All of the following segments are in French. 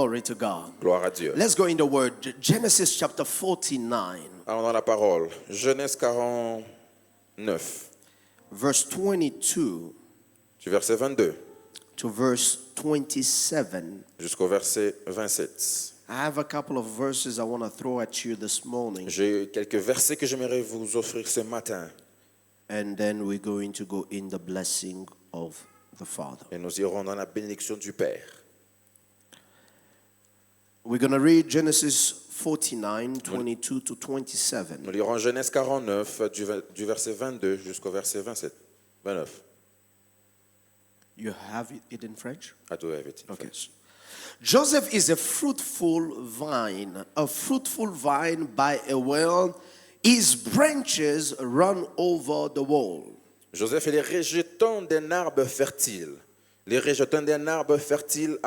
Glory to God. Gloire à Dieu. Let's go in the word. Genesis chapter 49, Allons dans la parole. Genèse 49, verse 22 du verset 22 to verse 27. jusqu'au verset 27. I have a couple of verses I want to throw at you this morning. J'ai quelques versets que j'aimerais vous offrir ce matin. And then we're going to go in the blessing of the Father. Et nous irons dans la bénédiction du Père. We're going to read Genesis 49, 22 to 27. Nous lirons Genèse 49 du verset 22 jusqu'au verset 29. You have it in French? I do have it in Okay. French. Joseph is a fruitful vine by a well. His branches run over the wall. Joseph est les rejetons d'un arbre fertile. Les rejetons d'un arbre fertile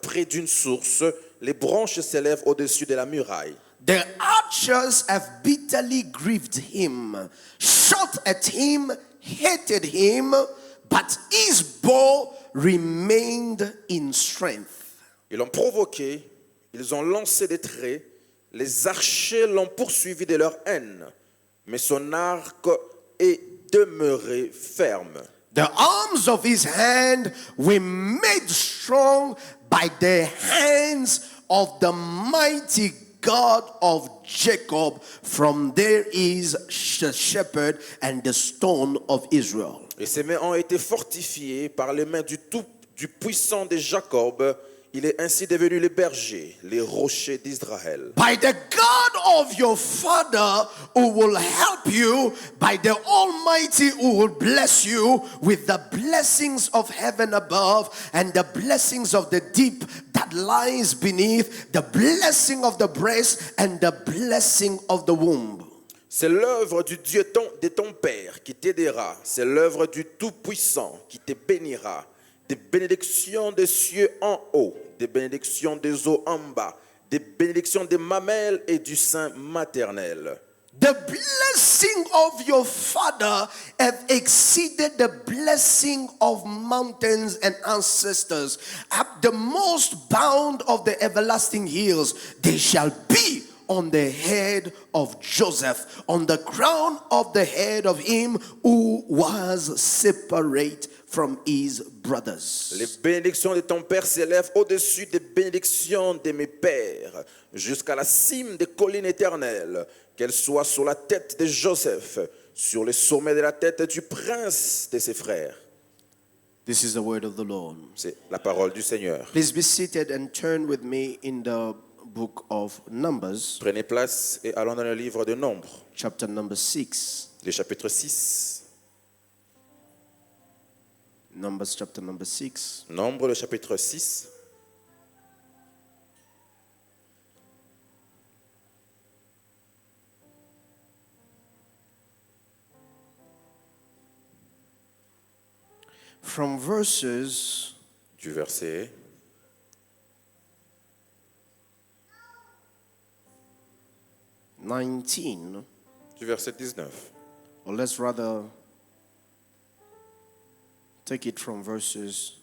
près d'une source, les branches s'élèvent au-dessus de la muraille. The archers have bitterly grieved him, shot at him, hated him, but his bow remained in strength. Ils l'ont provoqué, ils ont lancé des traits, les archers l'ont poursuivi de leur haine, mais son arc est demeuré ferme. The arms of his hand were made strong by the hands of the mighty God of Jacob. From there is the shepherd and the stone of Israel. Et ses mains ont été fortifiées par les mains du puissant de Jacob. Il est ainsi devenu le berger, les rochers d'Israël. By the God of your father who will help you, by the Almighty who will bless you with the blessings of heaven above and the blessings of the deep that lies beneath, the blessing of the breast and the blessing of the womb. C'est l'œuvre du Dieu de ton Père qui t'aidera. C'est l'œuvre du Tout-Puissant qui te bénira. Des bénédictions des cieux en haut, des bénédictions des eaux en bas, des bénédictions des mamelles et du sein maternel. The blessing of your father have exceeded the blessing of mountains and ancestors. At the most bound of the everlasting hills, they shall be on the head of Joseph, on the crown of the head of him who was separate from his brothers. Les bénédictions de ton Père s'élèvent au-dessus des bénédictions de mes pères, jusqu'à la cime des collines éternelles, qu'elles soient sur la tête de Joseph, sur le sommet de la tête du prince de ses frères. This is the word of the Lord. C'est la parole du Seigneur. Please be seated and turn with me in the book of Numbers, Prenez place et allons dans le livre de Nombres, chapter number 6. le chapitre 6. Numbers chapter number 6. Nombre, le chapitre 6. From verses Du verset 19, du verset 19. or let's rather take it from verses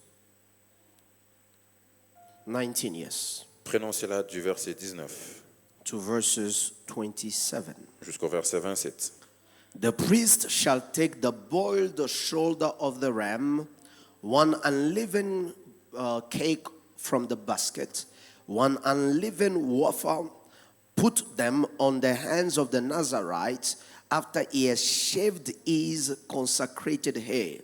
19, yes, Prenons cela du verset 19 to verses 27. jusqu'au verset 27. The priest shall take the boiled shoulder of the ram, one unleavened cake from the basket, one unleavened wafer, put them on the hands of the Nazarite after he has shaved his consecrated hair.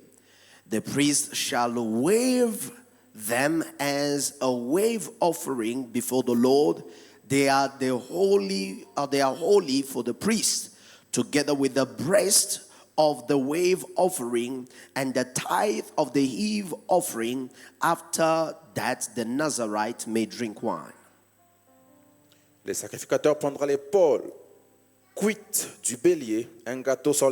The priest shall wave them as a wave offering before the Lord. They are holy for the priest, together with the breast of the wave offering and the tithe of the heave offering. After that, the Nazarite may drink wine. Les sacrificateurs prendront l'épaule cuite du bélier, un gâteau sans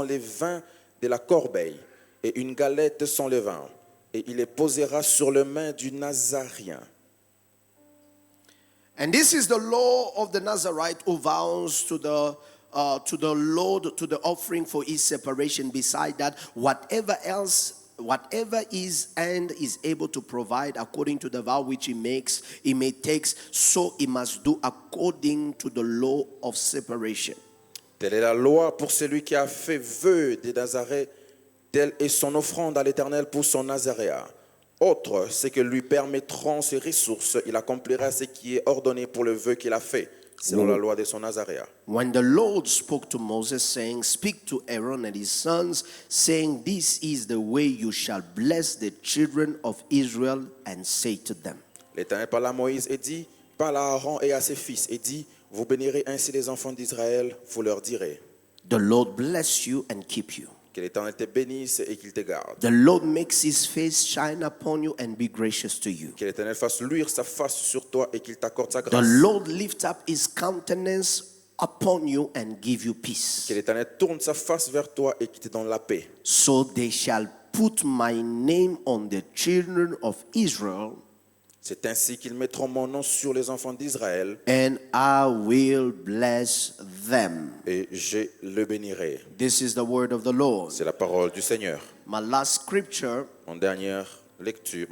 les vins de la corbeille et une galette sans le vin, et il les posera sur les mains du Nazaréen. And this is the law of the Nazarite who vows to the Lord, to the offering for his separation. Beside that, whatever else whatever his hand is able to provide according to the vow which he may takes, so he must do according to the law of separation. Telle est la loi pour celui qui a fait vœu des Nazareth, telle est son offrande à l'Éternel pour son Nazaréat. Autre, c'est que lui permettront ses ressources, il accomplira ce qui est ordonné pour le vœu qu'il a fait, selon la loi de son Nazaréat. When the Lord spoke to Moses, saying, Speak to Aaron and his sons, saying, This is the way you shall bless the children of Israel, and say to them. L'Éternel parla à Moïse et dit, parle à Aaron et à ses fils et dit, vous bénirez ainsi les enfants d'Israël, vous leur direz. The Lord bless you and keep you. Que l'Éternel te bénisse et qu'il te garde. The Lord makes his face shine upon you and be gracious to you. Que l'Éternel fasse luire sa face sur toi et qu'il t'accorde sa The grâce. Lord lift up his countenance upon you and give you peace. Que l'Éternel tourne sa face vers toi et qu'il te donne la paix. So they shall put my name on the children of Israel, C'est ainsi qu'ils mettront mon nom sur les enfants d'Israël and I will bless them. et je le bénirai. This is the word of the Lord. C'est la parole du Seigneur. My last scripture, Ma dernière lecture,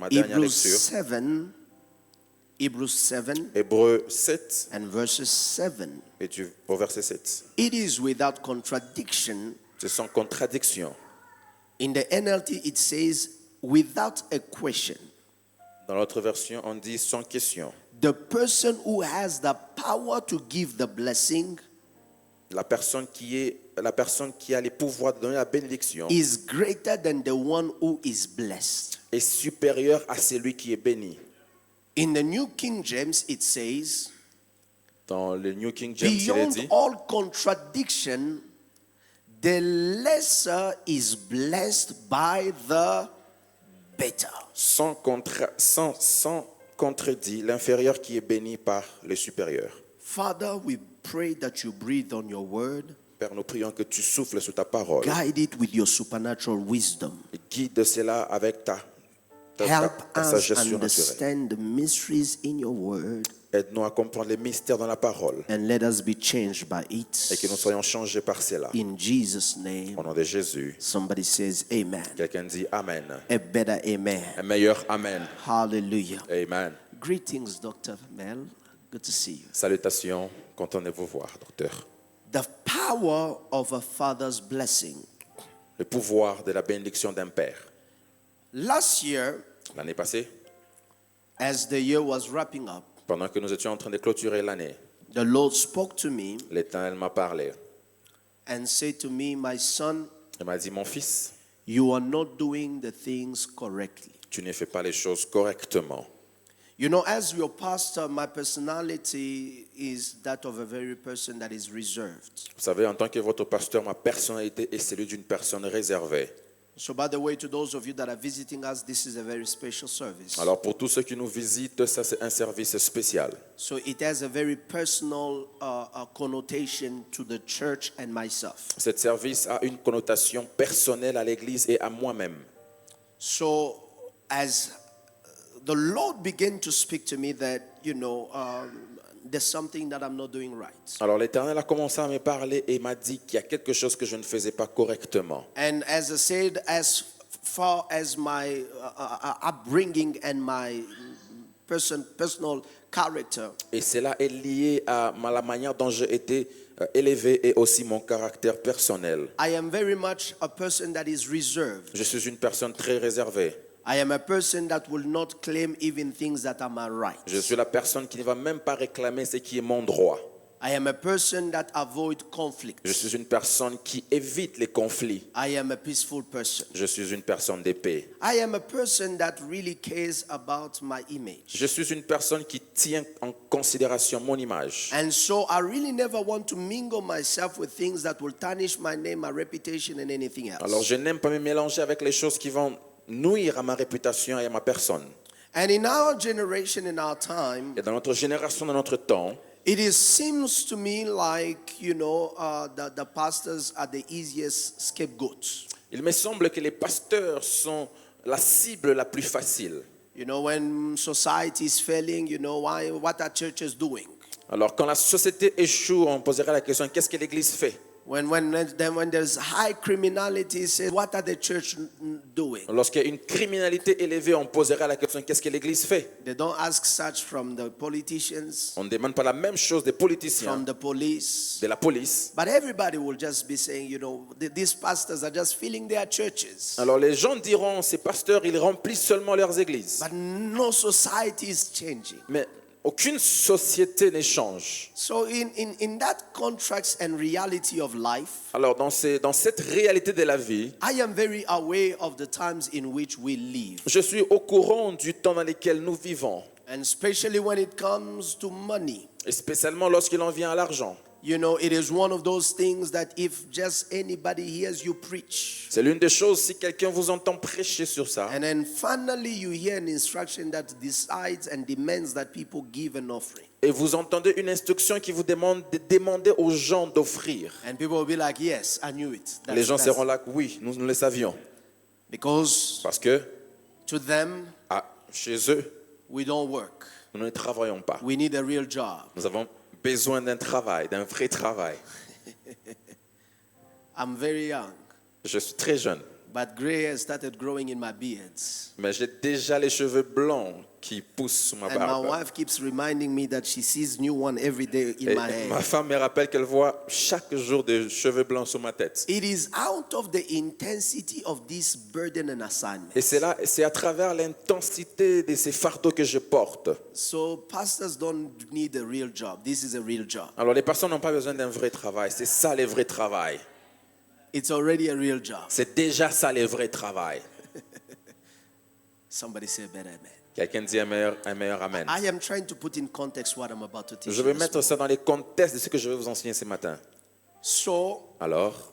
Hebrews 7 Hébreux 7, and verses 7. et au verset 7. It is without contradiction. C'est sans contradiction. In the NLT it says without a question. Dans l'autre version, on dit sans question. The person who has the power to give the blessing La personne qui a les pouvoirs de donner la bénédiction is greater than the one who is blessed. est supérieure à celui qui est béni. In the New King James it says, Dans le New King James, il est beyond dit, all contradiction, the lesser is blessed by the better. sans contredit, l'inférieur qui est béni par le supérieur. Father, we pray that you breathe on your word, Père, nous prions que tu souffles sur ta parole. guide it with your supernatural wisdom. Et guide cela avec ta Help us sagesse surnaturelle. understand the mysteries in your word, Aide-nous à comprendre les mystères dans la parole and let us be changed by et it. que nous soyons changés par cela. In Jesus' name, Au nom de Jésus, somebody says amen. quelqu'un dit Amen. A better amen. Un meilleur Amen. Hallelujah. Amen. Greetings, Dr. Mel. Good to see you. Salutations, content de vous voir, docteur. The power of a father's blessing. Le pouvoir de la bénédiction d'un père. Last year, L'année passée, as the year was wrapping up, pendant que nous étions en train de clôturer l'année, the Lord spoke to me l'Éternel m'a parlé. and said to me, My son, Il m'a dit, mon fils, you are not doing the things correctly. tu ne fais pas les choses correctement. You know, as your pastor, my personality is that of a very person that is reserved. Vous savez, en tant que votre pasteur, ma personnalité est celle d'une personne réservée. So, by the way, to those of you that are visiting us, this is a very special service. Alors pour tous ceux qui nous visitent, ça c'est un service spécial. So, it has a very personal connotation to the church and myself. Cet service a une connotation personnelle à l'Église et à moi-même. So, as the Lord began to speak to me that, there's something that I'm not doing right. Alors l'Éternel a commencé à me parler et m'a dit qu'il y a quelque chose que je ne faisais pas correctement. And as I said, as far as my upbringing and my personal character, Et cela est lié à la manière dont j'ai été élevé et aussi mon caractère personnel. I am very much a person that is reserved. Je suis une personne très réservée. I am a person that will not claim even things that are my right. Je suis la personne qui ne va même pas réclamer ce qui est mon droit. I am a person that avoid conflict. Je suis une personne qui évite les conflits. I am a peaceful person. Je suis une personne de paix. I am a person that really cares about my image. Je suis une personne qui tient en considération mon image. And so I really never want to mingle myself with things that will tarnish my name, my reputation, and anything else. Alors je n'aime pas me mélanger avec les choses qui vont nuire à ma réputation et à ma personne. And in our generation, in our time, Et dans notre génération, dans notre temps, seems to me like, the pastors are the easiest scapegoats. il me semble que les pasteurs sont la cible la plus facile. When society is failing, what are churches doing? Alors quand la société échoue, on poserait la question, qu'est-ce que l'Église fait? When there's high criminality, it says, what are the church doing? Lorsqu'il y a une criminalité élevée, on posera la question, qu'est-ce que l'Église fait? They don't ask such from the politicians, On ne demande pas la même chose des politiciens, from the police. de la police. But everybody will just be saying, these pastors are just filling their churches. Alors les gens diront, ces pasteurs, ils remplissent seulement leurs églises. But no society is changing. Mais aucune société n'échange. So in that contrast and reality of life, Alors dans cette réalité de la vie, I am very aware of the times in which we live. je suis au courant du temps dans lequel nous vivons. And especially when it comes to money. Et spécialement lorsqu'il en vient à l'argent. It is one of those things that if just anybody hears you preach, C'est l'une des choses, si quelqu'un vous entend prêcher sur ça, and then finally you hear an instruction that decides and demands that people give an offering. et vous entendez une instruction qui vous demande de demander aux gens d'offrir. And people will be like, yes, I knew it. Les gens seront là, oui, nous le savions. Because Parce que to them, chez eux, we don't work. nous ne travaillons pas. We need a real job. Nous avons besoin d'un travail, d'un vrai travail. I'm very young, Je suis très jeune, but gray hair started growing in my beards. mais j'ai déjà les cheveux blancs qui poussent sous ma And my barbe. wife keeps reminding me that she sees new one every day in Et my hair. ma femme me rappelle qu'elle voit chaque jour des cheveux blancs sur ma tête. It is out of the intensity of this burden and assignment. Et c'est à travers l'intensité de ces fardeaux que je porte. So pastors don't need a real job. This is a real job. Alors les personnes n'ont pas besoin d'un vrai travail. C'est ça le vrai travail. It's already a real job. C'est déjà ça le vrai travail. Somebody say better amen. Quelqu'un dit un meilleur amen. I am trying to put in context what I'm about to teach Je you vais this mettre morning. ça dans les contextes de ce que je vais vous enseigner ce matin. So Alors,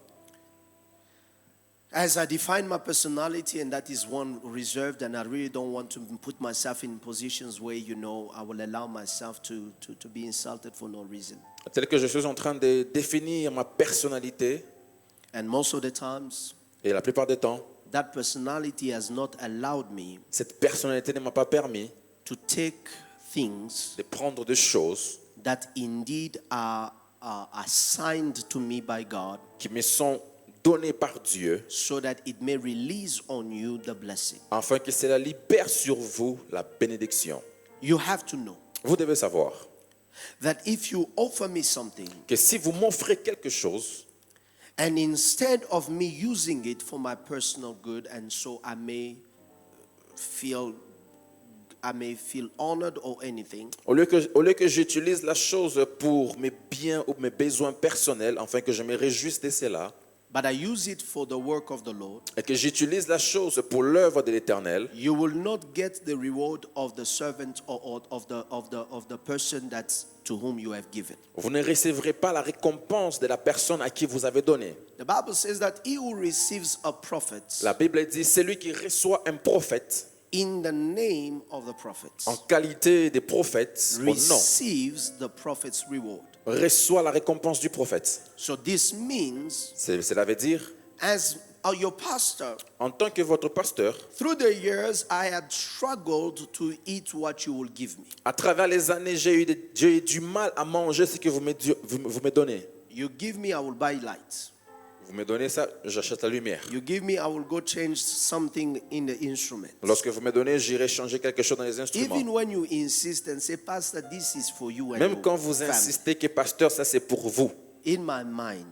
as I define my personality, and that is one reserved, and I really don't want to put myself in positions where, I will allow myself to be insulted for no reason. tel que je suis en train de définir ma personnalité, And most of the times, et la plupart du temps, that personality has not allowed me cette personnalité ne m'a pas permis to take things de prendre des choses that indeed are assigned to me by God, qui me sont données par Dieu, so that it may release on you the blessing. afin que cela libère sur vous la bénédiction. You have to know Vous devez savoir that if you offer me something, que si vous m'offrez quelque chose, and instead of me using it for my personal good, and so I may feel honored or anything, au lieu que j'utilise la chose pour mes biens ou mes besoins personnels, afin que je me réjouisse de cela, but I use it for the work of the Lord, et que j'utilise la chose pour l'œuvre de l'Éternel, you will not get the reward of the servant or of the person to whom you have given. vous ne recevrez pas la récompense de la personne à qui vous avez donné. The Bible says that he who receives a prophet La Bible dit, celui qui reçoit un prophète, in the name of the prophet en qualité de prophète, au nom, receives the prophet's reward. reçoit la récompense du prophète. So this means, Cela veut dire, as your pastor, en tant que votre pasteur, through the years I had struggled to eat what you will give me. à travers les années, j'ai eu du mal à manger ce que vous me donnez. You give me, I will buy light. Vous me donnez ça, j'achète la lumière. You give me, I will go change something in the instrument. Lorsque vous me donnez, j'irai changer quelque chose dans les instruments. Even when you insist and say, Pastor, this is for you and Même your quand vous family. insistez que pasteur, ça c'est pour vous. In my mind,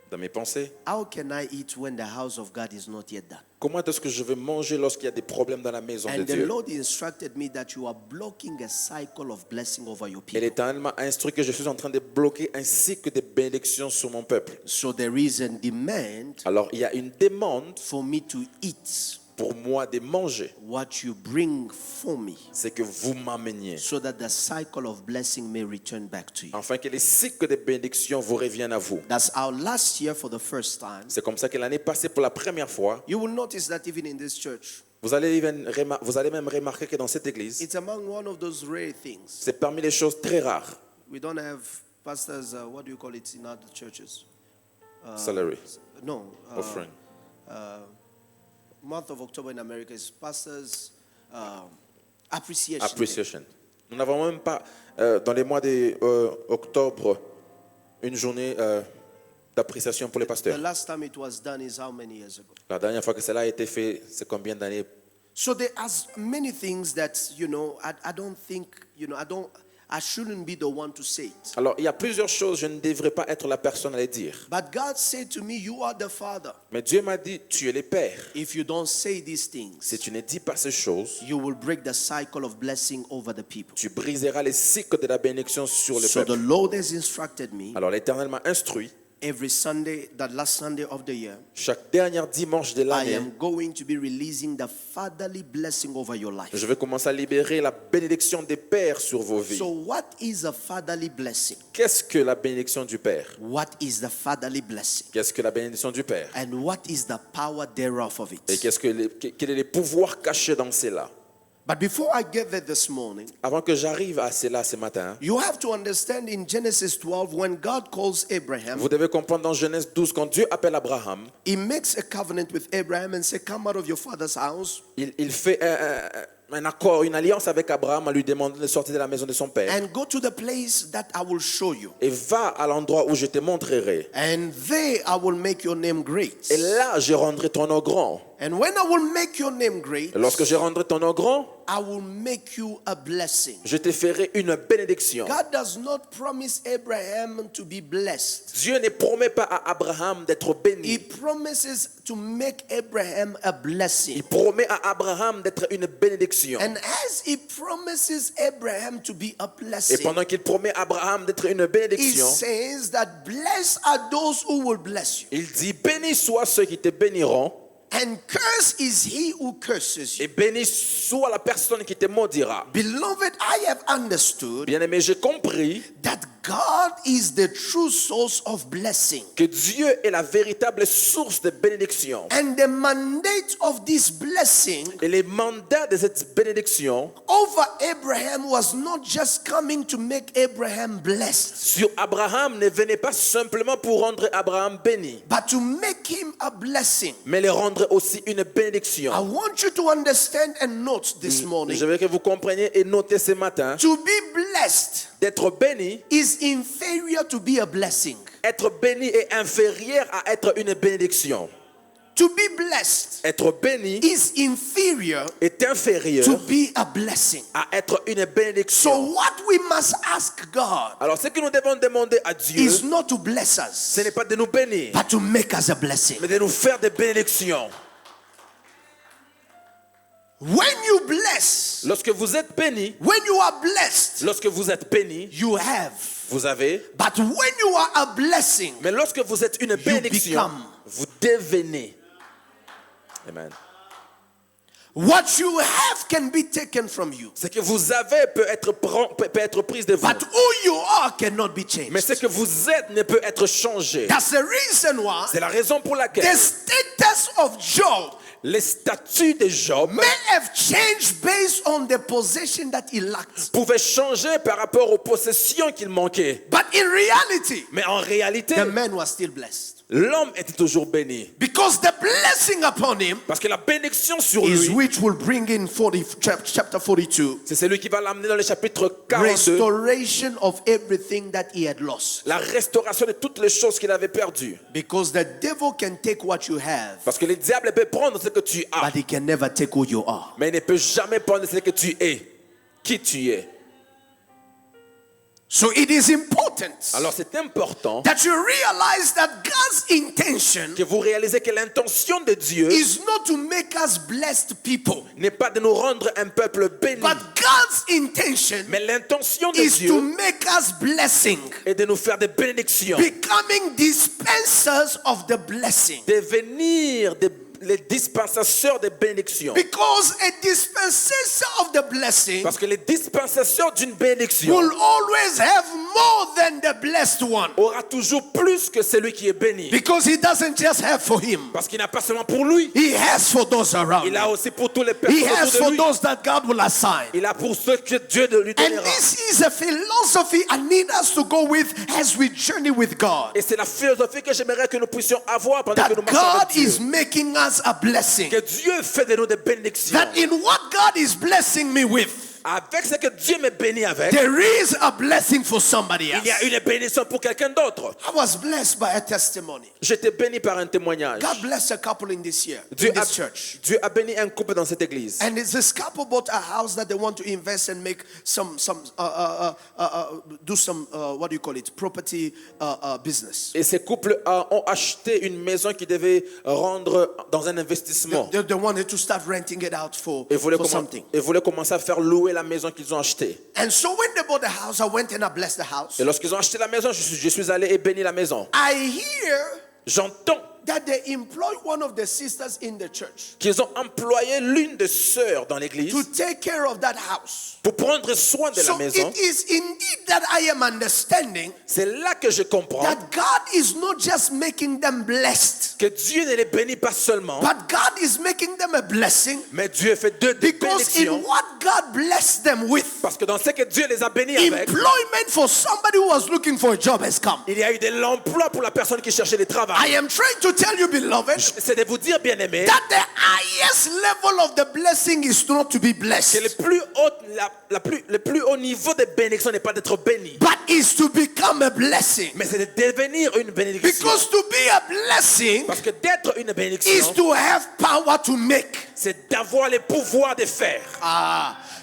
Dans mes pensées, how can I eat when the house of God is not yet done? comment est-ce que je vais manger lorsqu'il y a des problèmes dans la maison de And the Dieu? Lord instructed me that you are blocking a cycle of blessing over your Et people. l'Éternel m'a instruit que je suis en train de bloquer un cycle de bénédictions sur mon peuple. So there is a demand Alors il y a une demande for me to eat pour moi de manger, what you bring for me, c'est que vous m'ameniez, so that the cycle of blessing may return back to you. afin que les cycles de bénédictions vous reviennent à vous. That's our last year for the first time. C'est comme ça que l'année passée, pour la première fois, You will notice that even in this church, vous allez même remarquer que dans cette église, it's among one of those rare things. c'est parmi les choses très rares. We don't have pastors, what do you call it in other churches? Salary, No. offering. Month of October in America is pastors appreciation. Day. Appreciation. Nous n'avons même pas, dans les mois d'octobre, une journée d'appréciation pour les The pasteurs. last time it was done is how many years ago? La dernière fois que cela a été fait, c'est combien d'années? So there are many things that, I don't think, I shouldn't be the one to say it. Alors, il y a plusieurs choses, je ne devrais pas être la personne à les dire. But God said to me, you are the Father. Mais Dieu m'a dit, tu es le Père. If you don't say these things, Si tu ne dis pas ces choses, you will break the cycle of blessing over the people. tu briseras les cycles de la bénédiction sur le So the peuple. Lord has instructed me Alors, l'Éternel m'a instruit, every Sunday, the last Sunday of the year, chaque dernier dimanche de I l'année, am going to be releasing the fatherly blessing over your life. je vais commencer à libérer la bénédiction des pères sur vos vies. So what is a fatherly blessing? Qu'est-ce que la bénédiction du Père? What is the fatherly blessing? Qu'est-ce que la bénédiction du Père? And what is the power thereof of Et it? quels sont les pouvoirs cachés dans cela? But before I get there this morning, Avant que j'arrive à cela ce matin, you have to understand in Genesis 12, when God calls Abraham, vous devez comprendre dans Genèse 12, quand Dieu appelle Abraham, he makes a covenant with Abraham and says, come out of your father's house il fait un accord, une alliance avec Abraham en lui demandant de sortir de la maison de son père. and go to the place that I will show you. Et va à l'endroit où je te montrerai. And there I will make your name great. Et là, je rendrai ton nom grand. And when I will make your name great, Et lorsque je rendrai ton nom grand, I will make you a blessing. je te ferai une bénédiction. God does not promise Abraham to be blessed. Dieu ne promet pas à Abraham d'être He béni. promises to make Abraham a blessing. Il promet à Abraham d'être une bénédiction. And as he promises Abraham to be a Et blessing, pendant qu'il promet à Abraham d'être une he bénédiction, says that blessed are those who will bless you. il dit, béni soient ceux qui te béniront, And curse is he who curses et you. béni soit la personne qui te maudira. Beloved, I have understood Bien-aimé, j'ai compris that God is the true source of blessing. que Dieu est la véritable source de bénédiction. And the mandate of this blessing Et les mandats de cette bénédiction over Abraham was not just coming to make Abraham blessed, sur Abraham ne venait pas simplement pour rendre Abraham béni, but to make him a blessing. mais le rendre aussi une I bénédiction. want you to understand and note this morning. Je veux que vous compreniez et notez ce matin, To be blessed d'être béni, is inferior to be a blessing. être béni est inférieur à être une bénédiction. To be blessed Être béni is inferior est inférieur to be a blessing. à être une So bénédiction. what we must ask God Alors ce que nous devons demander à Dieu, is not to bless us, ce n'est pas de nous bénir, but to make us a blessing. mais de nous faire des bénédictions. When you bless, Lorsque vous êtes béni, when you are blessed, lorsque vous êtes béni, you have. vous avez. But when you are a blessing, Mais lorsque vous êtes une bénédiction, become. vous devenez. Amen. what you have can be taken from you. Ce que vous avez peut être pris de vous. But who you are cannot be changed. Mais ce que vous êtes ne peut être changé. That's the reason why C'est la raison pour laquelle the status of Job les statuts de Job may have changed based on the possession that he lacked. pouvaient changer par rapport aux possessions qu'il manquait. But in reality, Mais en réalité, the man was still blessed. l'homme était toujours béni. Because the blessing upon him Parce que la bénédiction sur is lui, which will bring in chapter 42. c'est celui qui va l'amener dans le chapitre 42. Restoration of everything that he had lost. La restauration de toutes les choses qu'il avait perdues. Because the devil can take what you have, Parce que le diable peut prendre ce que tu as, but he can never take who you are. mais il ne peut jamais prendre ce que tu es, qui tu es. So it is important Alors c'est important that you realize that God's intention que vous réalisez que l'intention de Dieu is not to make us blessed people, n'est pas de nous rendre un peuple béni, but God's intention mais l'intention de is to Dieu make us blessing, est de nous faire des bénédictions, becoming dispensers of the blessing. devenir les dispensateurs de bénédictions. Because a dispensator of the blessing Parce que les dispensateurs d'une bénédiction will always have more than the blessed one. aura toujours plus que celui qui est béni. Because he doesn't just have for him, Parce qu'il n'a pas seulement pour lui, he has for those around il a him. aussi pour tous les He personnes has autour for de lui. those that God will assign. Il a pour ceux que Dieu lui And donnera. this is a philosophy I need us to go with as we journey with God. Et c'est la philosophie que j'aimerais que nous puissions avoir pendant que nous That marchons God avec Dieu. is making us a blessing. Que Dieu fait de nous des bénédictions. That in what God is blessing me with, avec ce que Dieu me bénit avec, there is a blessing for somebody il y a else. une bénédiction pour quelqu'un d'autre. I was blessed by a testimony. J'étais béni par un témoignage. God blessed a couple in this year, Dieu in a, this church. Dieu a béni un couple dans cette église. And this couple bought a house that they want to invest and make do some what do you call it, property business. Et ces couples ont acheté une maison qui devait rendre dans un investissement. They wanted to start renting it out for something. Et voulaient commencer à faire louer la maison qu'ils ont achetée. And so when they bought the house, I went and I blessed the house. Et lorsqu'ils ont acheté la maison, je suis allé et béni la maison. I hear J'entends that they employ one of the sisters in the church qu'ils ont employé l'une des sœurs dans l'église to take care of that house. pour prendre soin de la So maison. it is indeed that I am understanding C'est là que je comprends that God is not just making them blessed, que Dieu ne les bénit pas seulement, but God is making them a blessing mais Dieu fait des because in bénédictions. what God blessed them with, Parce que dans ce que Dieu les a bénis avec, employment for somebody who was looking for a job has come. il y a eu de l'emploi pour la personne qui cherchait le I travail. am trying to tell you, beloved, C'est de vous dire, bien-aimés, that the highest level of the blessing is not to be que blessed, le plus haut niveau de bénédiction n'est pas d'être béni, but is to become a blessing. mais c'est de devenir une bénédiction. Because to be a blessing Parce que d'être une is bénédiction, to have power to make. c'est d'avoir le pouvoir de faire.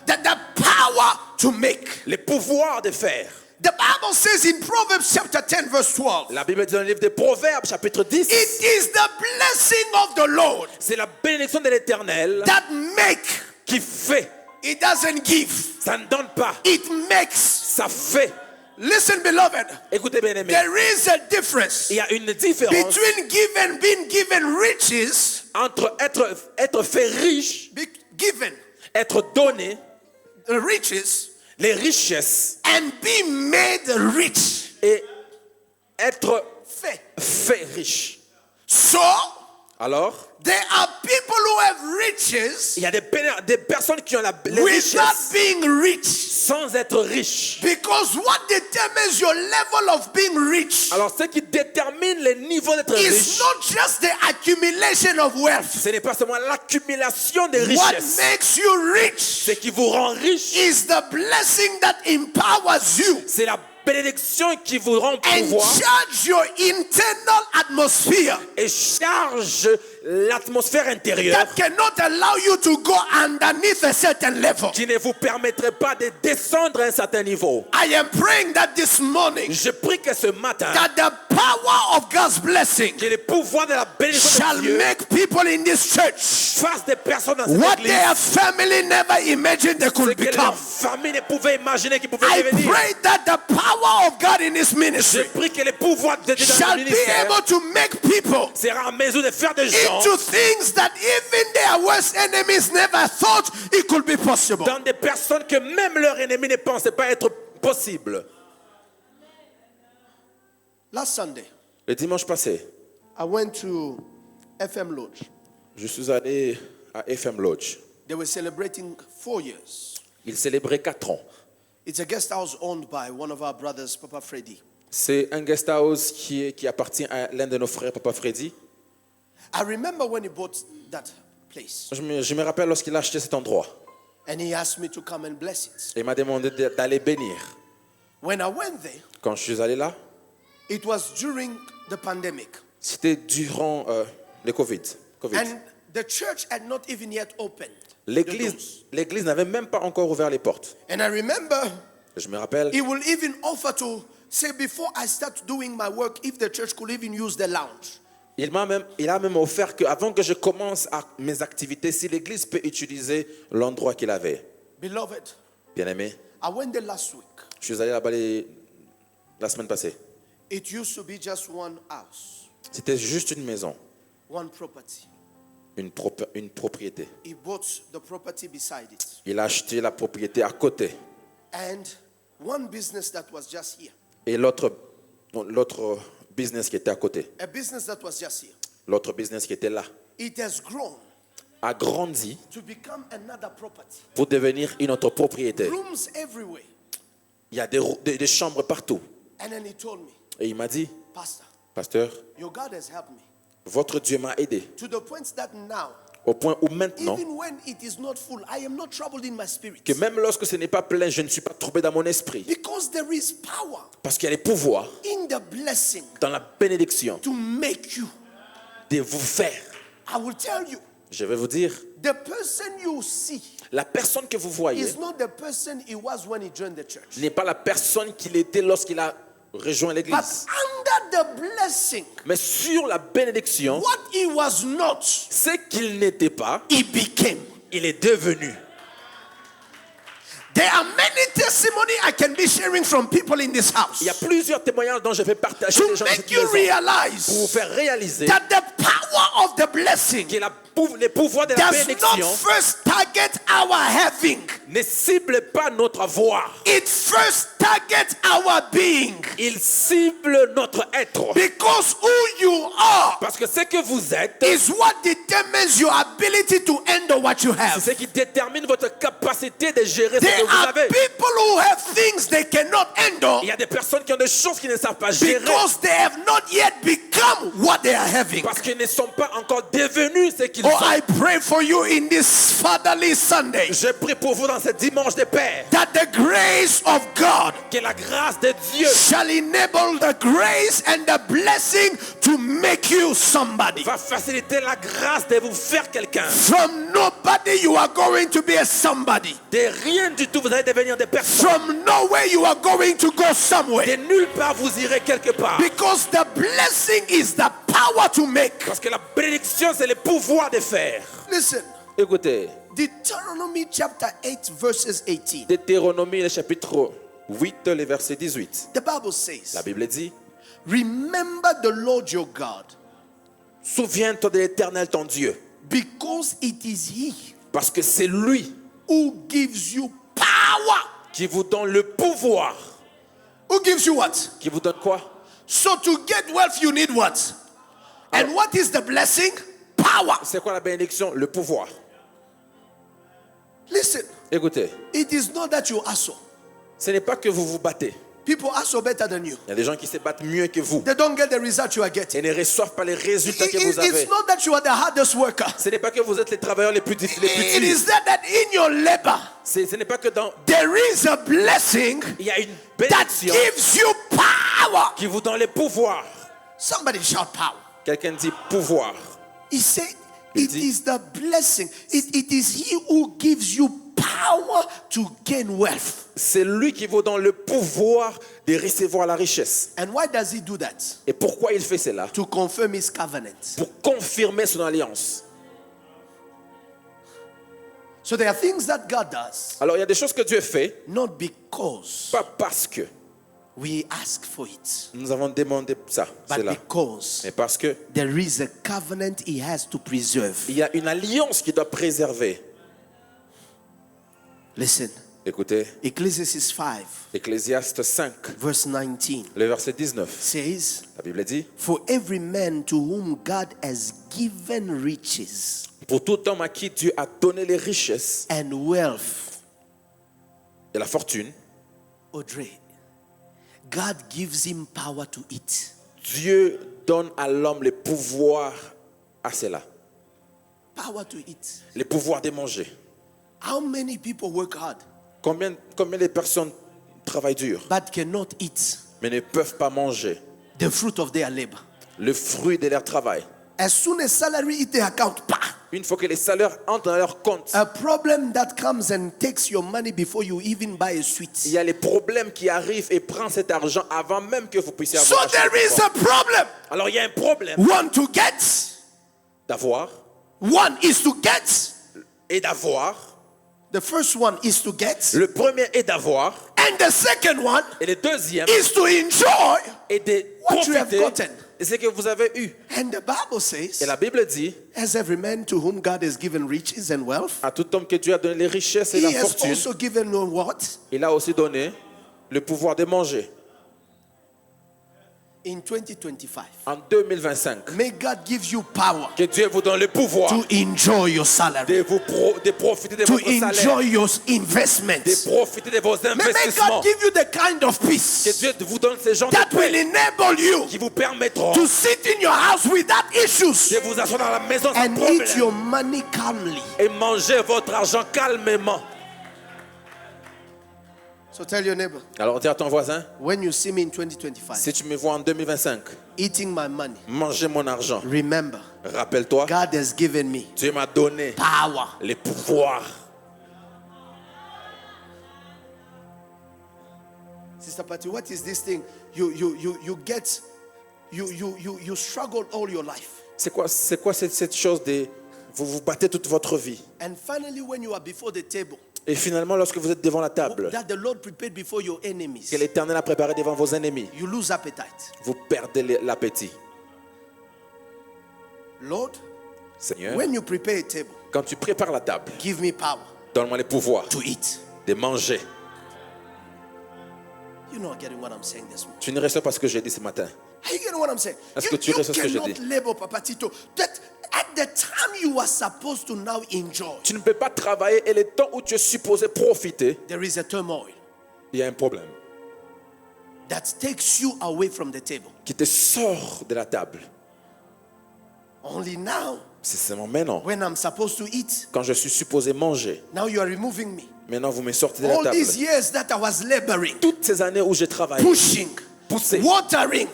The power to make. Le pouvoir de faire. The Bible says in Proverbs chapter 10 verse 12, La Bible dit dans le livre des Proverbes, chapitre 10, it is the blessing of the Lord c'est la bénédiction de l'Éternel that make. qui fait. It doesn't give. Ça ne donne pas, It makes. ça fait. Listen, beloved, Écoutez, bien-aimés, there is a difference il y a une différence between being given riches, entre être fait riche, given être donné, riches, les richesses, and be made rich. et être Faith. fait riche. So, Alors, there are people who have riches il y a des personnes qui ont les without richesses being rich. sans être riches. Because what determines your level of being rich Alors, ce qui détermine le niveau d'être is riche, not just the accumulation of wealth. ce n'est pas seulement l'accumulation des What richesses. makes you rich Ce qui vous rend riche, is the blessing that empowers you c'est la bénédiction qui vous rend and pouvoir charge your internal atmosphere et charge l'atmosphère intérieure that cannot allow you to go underneath a certain level. qui ne vous permettrait pas de descendre à un certain niveau. I am praying that this morning Je prie que ce matin, that the power of God's blessing que le pouvoir de la bénédiction shall de Dieu make people in this church fasse des personnes dans cette what église their family never imagined they ce could que become. leur famille ne pouvait imaginer qu'ils pouvaient I devenir. pray that the power of God in this Je ministry prie que le pouvoir de Dieu dans shall le be ministère able to make people sera en mesure de faire des gens into things that even their worst enemies never thought it could be possible. dans des personnes que même leurs ennemis ne pensaient pas être possible. Last Sunday, Le dimanche passé, I went to FM Lodge. je suis allé à FM Lodge. They were celebrating 4 years. Ils célébraient 4 ans. It's a guest house owned by one of our brothers, Papa Freddy. C'est un guest house qui appartient à l'un de nos frères, Papa Freddy. I remember when he bought that place Je me rappelle lorsqu'il a acheté cet endroit. and he asked me to come and bless it. Et il m'a demandé d'aller bénir. When I went there, Quand je suis allé là, it was during the pandemic. c'était durant le Covid. And the church had not even yet opened. the doors. L'église n'avait même pas encore ouvert les portes. And I remember Je me rappelle, he will even offer to say, before I start doing my work, if the church could even use the lounge. il a même offert qu'avant que je commence mes activités, si l'église peut utiliser l'endroit qu'il avait. Beloved, Bien aimé, I went there last week. je suis allé là-bas la semaine passée. It used to be just one house, C'était juste une maison, one property. une propriété. He bought the property beside it. Il a acheté la propriété à côté. And one business that was just here. Et l'autre business qui était à côté, A business that was just here. l'autre business qui était là, It has grown a grandi to become another property. pour devenir une autre propriété. Rooms everywhere. Il y a des chambres partout. And then he told me, Et il m'a dit, Pastor, pasteur, your God has helped me votre Dieu m'a aidé to the point that now au Au point où maintenant, even when it is not full, I am not troubled in my spirit. que même lorsque ce n'est pas plein, je ne suis pas troublé dans mon esprit. Because there is power Parce qu'il y a les pouvoirs in the blessing dans la bénédiction to make you. de vous faire. I will tell you, Je vais vous dire, the person you see la personne que vous voyez is not the person he was when he joined the church. n'est pas la personne qu'il était lorsqu'il a rejoint But l'église. under the blessing, Mais sur la bénédiction, what he was not, ce qu'il n'était pas, he became. il est devenu. There are many testimonies I can be sharing from people in this house Il y a plusieurs témoignages dont je vais partager to des gens dans cette make you maison pour vous realize faire réaliser that the power of the blessing que les pouvoirs de la does not bénédiction first target our having, ne ciblent pas notre avoir. it first targets our being. Ils ciblent notre être. Because who you are Parce que ce que vous êtes, is what determines your ability to handle what you c'est have. ce qui détermine votre capacité de gérer ce There que vous are avez. people who have things they cannot handle Il y a des personnes qui ont des choses qu'ils ne savent pas gérer because they have not yet become what they are having. parce qu'ils ne sont pas encore devenus ce qu'ils Oh, sont. I pray for you in this Fatherly Sunday Je prie pour vous dans ce dimanche de Père that the grace of God que la grâce de Dieu shall enable the grace and the blessing to make you somebody. va faciliter la grâce de vous faire quelqu'un. From nobody, you are going to be a somebody. De rien du tout, vous allez devenir des personnes. From nowhere, you are going to go De somewhere. nulle part, vous irez quelque part. Because the blessing is the power to make. Parce que la bénédiction, c'est le pouvoir de faire. Listen, Écoutez, Deuteronomy chapter 8, verses 18. Deutéronomie, le chapitre 8, le verset 18. The Bible La says, Bible dit, remember the Lord your God, souviens-toi de l'Éternel ton Dieu, because it is He parce que c'est lui who gives you power. qui vous donne le pouvoir. Who gives you what? Qui vous donne quoi? So to get wealth, you need what? And what is the blessing? Power. C'est quoi la bénédiction? Le pouvoir. Listen, Écoutez, it is not that you hustle. ce n'est pas que vous vous battez. People hustle better than you. Il y a des gens qui se battent mieux que vous They don't get the result you are getting. et ne reçoivent pas les résultats que vous It's avez. not that you are the hardest worker. Ce n'est pas que vous êtes les travailleurs les plus It durs. is that in your labor, Ce n'est pas que dans there is a blessing il y a une that bénédiction gives you power. qui vous donne le pouvoir. Somebody shout power. Quelqu'un dit pouvoir. He said, Il it dit- is the blessing. It is He who gives you power to gain wealth. C'est lui qui vous donne le pouvoir de recevoir la richesse. And why does He do that? Et pourquoi il fait cela? To confirm His covenant. Pour confirmer son alliance. So there are things that God does, Alors il y a des choses que Dieu fait, not because pas parce que we ask for it, nous avons demandé ça, but cela, because mais parce que there is a covenant He has to preserve. il y a une alliance qui doit préserver. Listen, Écoutez, Ecclesiastes 5, Ecclésiaste 5, verse 19 le verset 19. says, La Bible dit, for every man to whom God has given riches pour tout homme à qui Dieu a donné les richesses and wealth, et la fortune, Audrey, God gives him power to eat. Dieu donne à l'homme le pouvoir à cela, Power to eat. le pouvoir de manger. How many people work hard Combien de personnes travaillent dur, but cannot eat mais ne peuvent pas manger the fruit of their labor? le fruit de leur travail? As soon as salary hit their account, bah, Une fois que les salaires entrent dans leur compte, a problem that comes and takes your money before you even buy a il sweet. y a les problèmes qui arrivent et prennent cet argent avant même que vous puissiez So avoir acheté there le is a problem. Alors il y a un problème One to get, d'avoir one is to get. et d'avoir. The first one is to get, Le premier est d'avoir and the second one et le deuxième is to enjoy est de what you have profiter gotten. de ce que vous avez eu. And the Bible says, Et la Bible dit, as every man to whom God has given riches and wealth, à tout homme que Dieu a donné les richesses et He la has fortune, also given you what? il a aussi donné le pouvoir de manger. in 2025, en 2025, may God give you power que Dieu vous donne le pouvoir to enjoy your salary, de profiter de to votre salaire, enjoy your de investments. profiter de vos May investissements. God give you the kind of Que peace Dieu vous donne ces gens that de will paix enable you qui vous permettront to sit in your house without issues de vous asseoir dans la maison sans and problème eat your money calmly. et manger votre argent calmement. So tell your neighbor, Alors dis à ton voisin, when you see me in 2025 si tu me vois en 2025 eating my money, manger mon argent, remember, rappelle-toi, God has given me Dieu m'a donné power. les pouvoirs. Sister Patty, what is this thing? You struggle all your life. C'est quoi cette chose de vous vous battez toute votre vie And finally, when you are before the table et finalement lorsque vous êtes devant la table that the Lord prepared before your enemies, que l'Éternel a préparé devant vos ennemis, you lose appetite. vous perdez l'appétit. Lord, Seigneur, when you prepare a table, quand tu prépares la table, give me power donne-moi les pouvoirs to eat. de manger. You're not getting what I'm saying this morning. Tu ne reçois pas ce que j'ai dit ce matin. Are you getting what I'm saying? Est-ce que tu reçois ce que je cannot dis? labor, Papa Tito, that at the time you are supposed to now enjoy, Tu ne peux pas travailler et le temps où tu es supposé profiter, there is a turmoil il y a un problème that takes you away from the table. qui te sort de la table. Only now, C'est seulement maintenant, when I'm supposed to eat, quand je suis supposé manger, now you are removing me. maintenant vous me sortez de la All table. these years that I was laboring, Toutes ces années où j'ai travaillé, pushing, poussé, watering,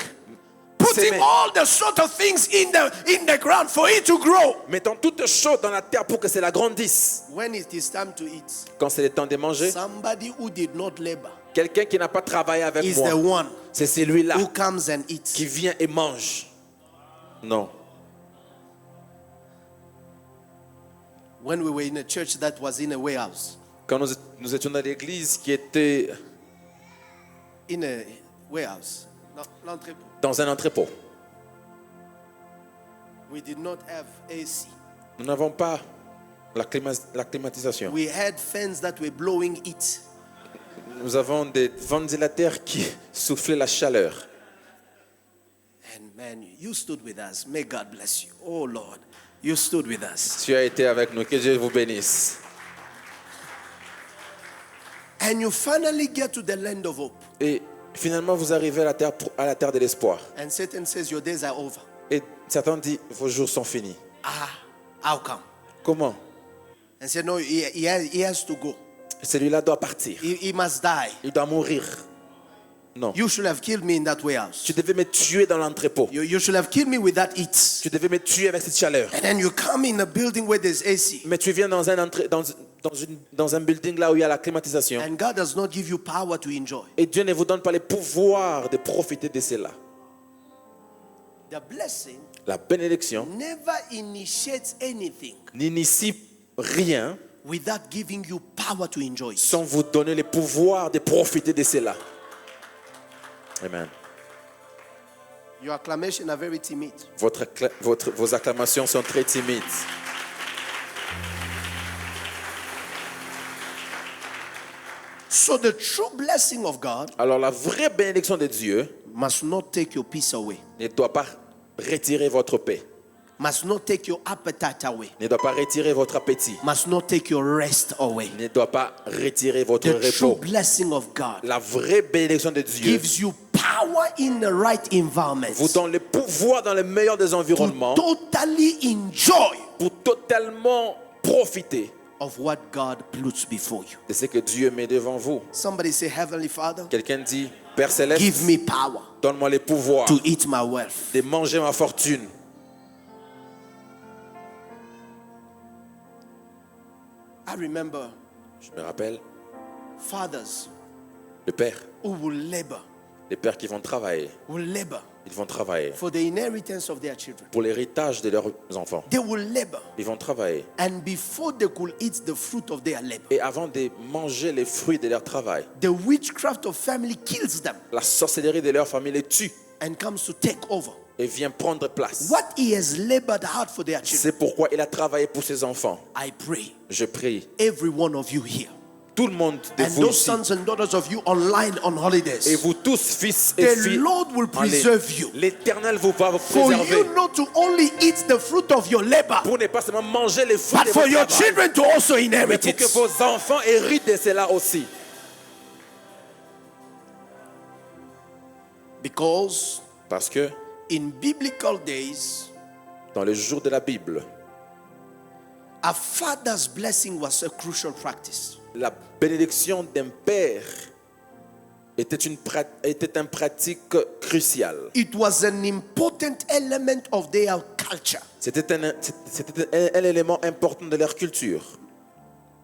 putting Semer. all the sort of things in the ground for it to grow. mettant toutes choses dans la terre pour que cela grandisse. When it is time to eat, Quand c'est le temps de manger, somebody who did not labor quelqu'un qui n'a pas travaillé avec is the moi, one c'est celui-là who comes and eats. qui vient et mange. Non. When we were in a church that was in a warehouse, Quand nous étions dans l'église qui était in a warehouse, l'entrepôt, dans un entrepôt, we did not have AC. nous n'avons pas la climatisation. We had fans that were blowing it. Nous avons des ventilateurs qui soufflaient la chaleur. And man, you stood with us. May God bless you. Oh Lord, you stood with us. Tu as été avec nous, que Dieu vous bénisse. And you finally get to the land of hope. Et finalement, vous arrivez à la terre de l'espoir. And Satan says, your days are over. Et Satan dit, vos jours sont finis. How come? Comment? And said, no, he has to go. Celui-là doit partir. He must die. Il doit mourir. Non. You should have killed me in that warehouse. Tu devais me tuer dans l'entrepôt. You should have killed me with that heat. Tu devais me tuer avec cette chaleur. And then you come in a building where there's AC. Mais tu viens dans un building là où il y a la climatisation. And God does not give you power to enjoy. Et Dieu ne vous donne pas le pouvoir de profiter de cela. The blessing La bénédiction never initiates anything n'initie rien without giving you power to enjoy it. sans vous donner le pouvoir de profiter de cela. Amen. Your acclamations are very timid. Vos acclamations sont très timides. So the true blessing of God Alors la vraie bénédiction de Dieu must not take your peace away, ne doit pas retirer votre paix, must not take your appetite away, ne doit pas retirer votre appétit, must not take your rest away. ne doit pas retirer votre The true repos. blessing of God La vraie bénédiction de Dieu gives you power in the right environment vous donne le pouvoir dans le meilleur des environnements to totally enjoy pour totalement profiter of what God puts before you. de ce que Dieu met devant vous. Somebody say, Heavenly Father, Quelqu'un dit, Père Céleste, give me power donne-moi le pouvoir to eat my wealth. de manger ma fortune. I remember Je me rappelle, fathers le Père, who will labor, les pères qui vont travailler, ils vont travailler for the inheritance of their children. pour l'héritage de leurs enfants. They will labor, Ils vont travailler. and before they could eat the fruit of their labor, Et avant de manger les fruits de leur travail, the witchcraft of family kills them la sorcellerie de leur famille les tue and comes to take over et vient prendre place. what he has labored hard for their children. C'est pourquoi il a travaillé pour ses enfants. I pray Je prie every one of you here, Tout le monde de And vous those ici, sons and daughters of you online on et holidays. vous tous, fils et The filles, Lord will en ligne, preserve you. l'Éternel vous va vous For préserver you not to only eat the fruit of your labor, pour ne pas seulement manger les fruits but de for votre your travail, children to also mais inherit pour que it. vos enfants héritent de cela aussi. Because Parce que in biblical days, dans les jours de la Bible, a father's blessing was a crucial practice. la bénédiction d'un père était une pratique cruciale. It was an important element of their culture. C'était un élément important de leur culture.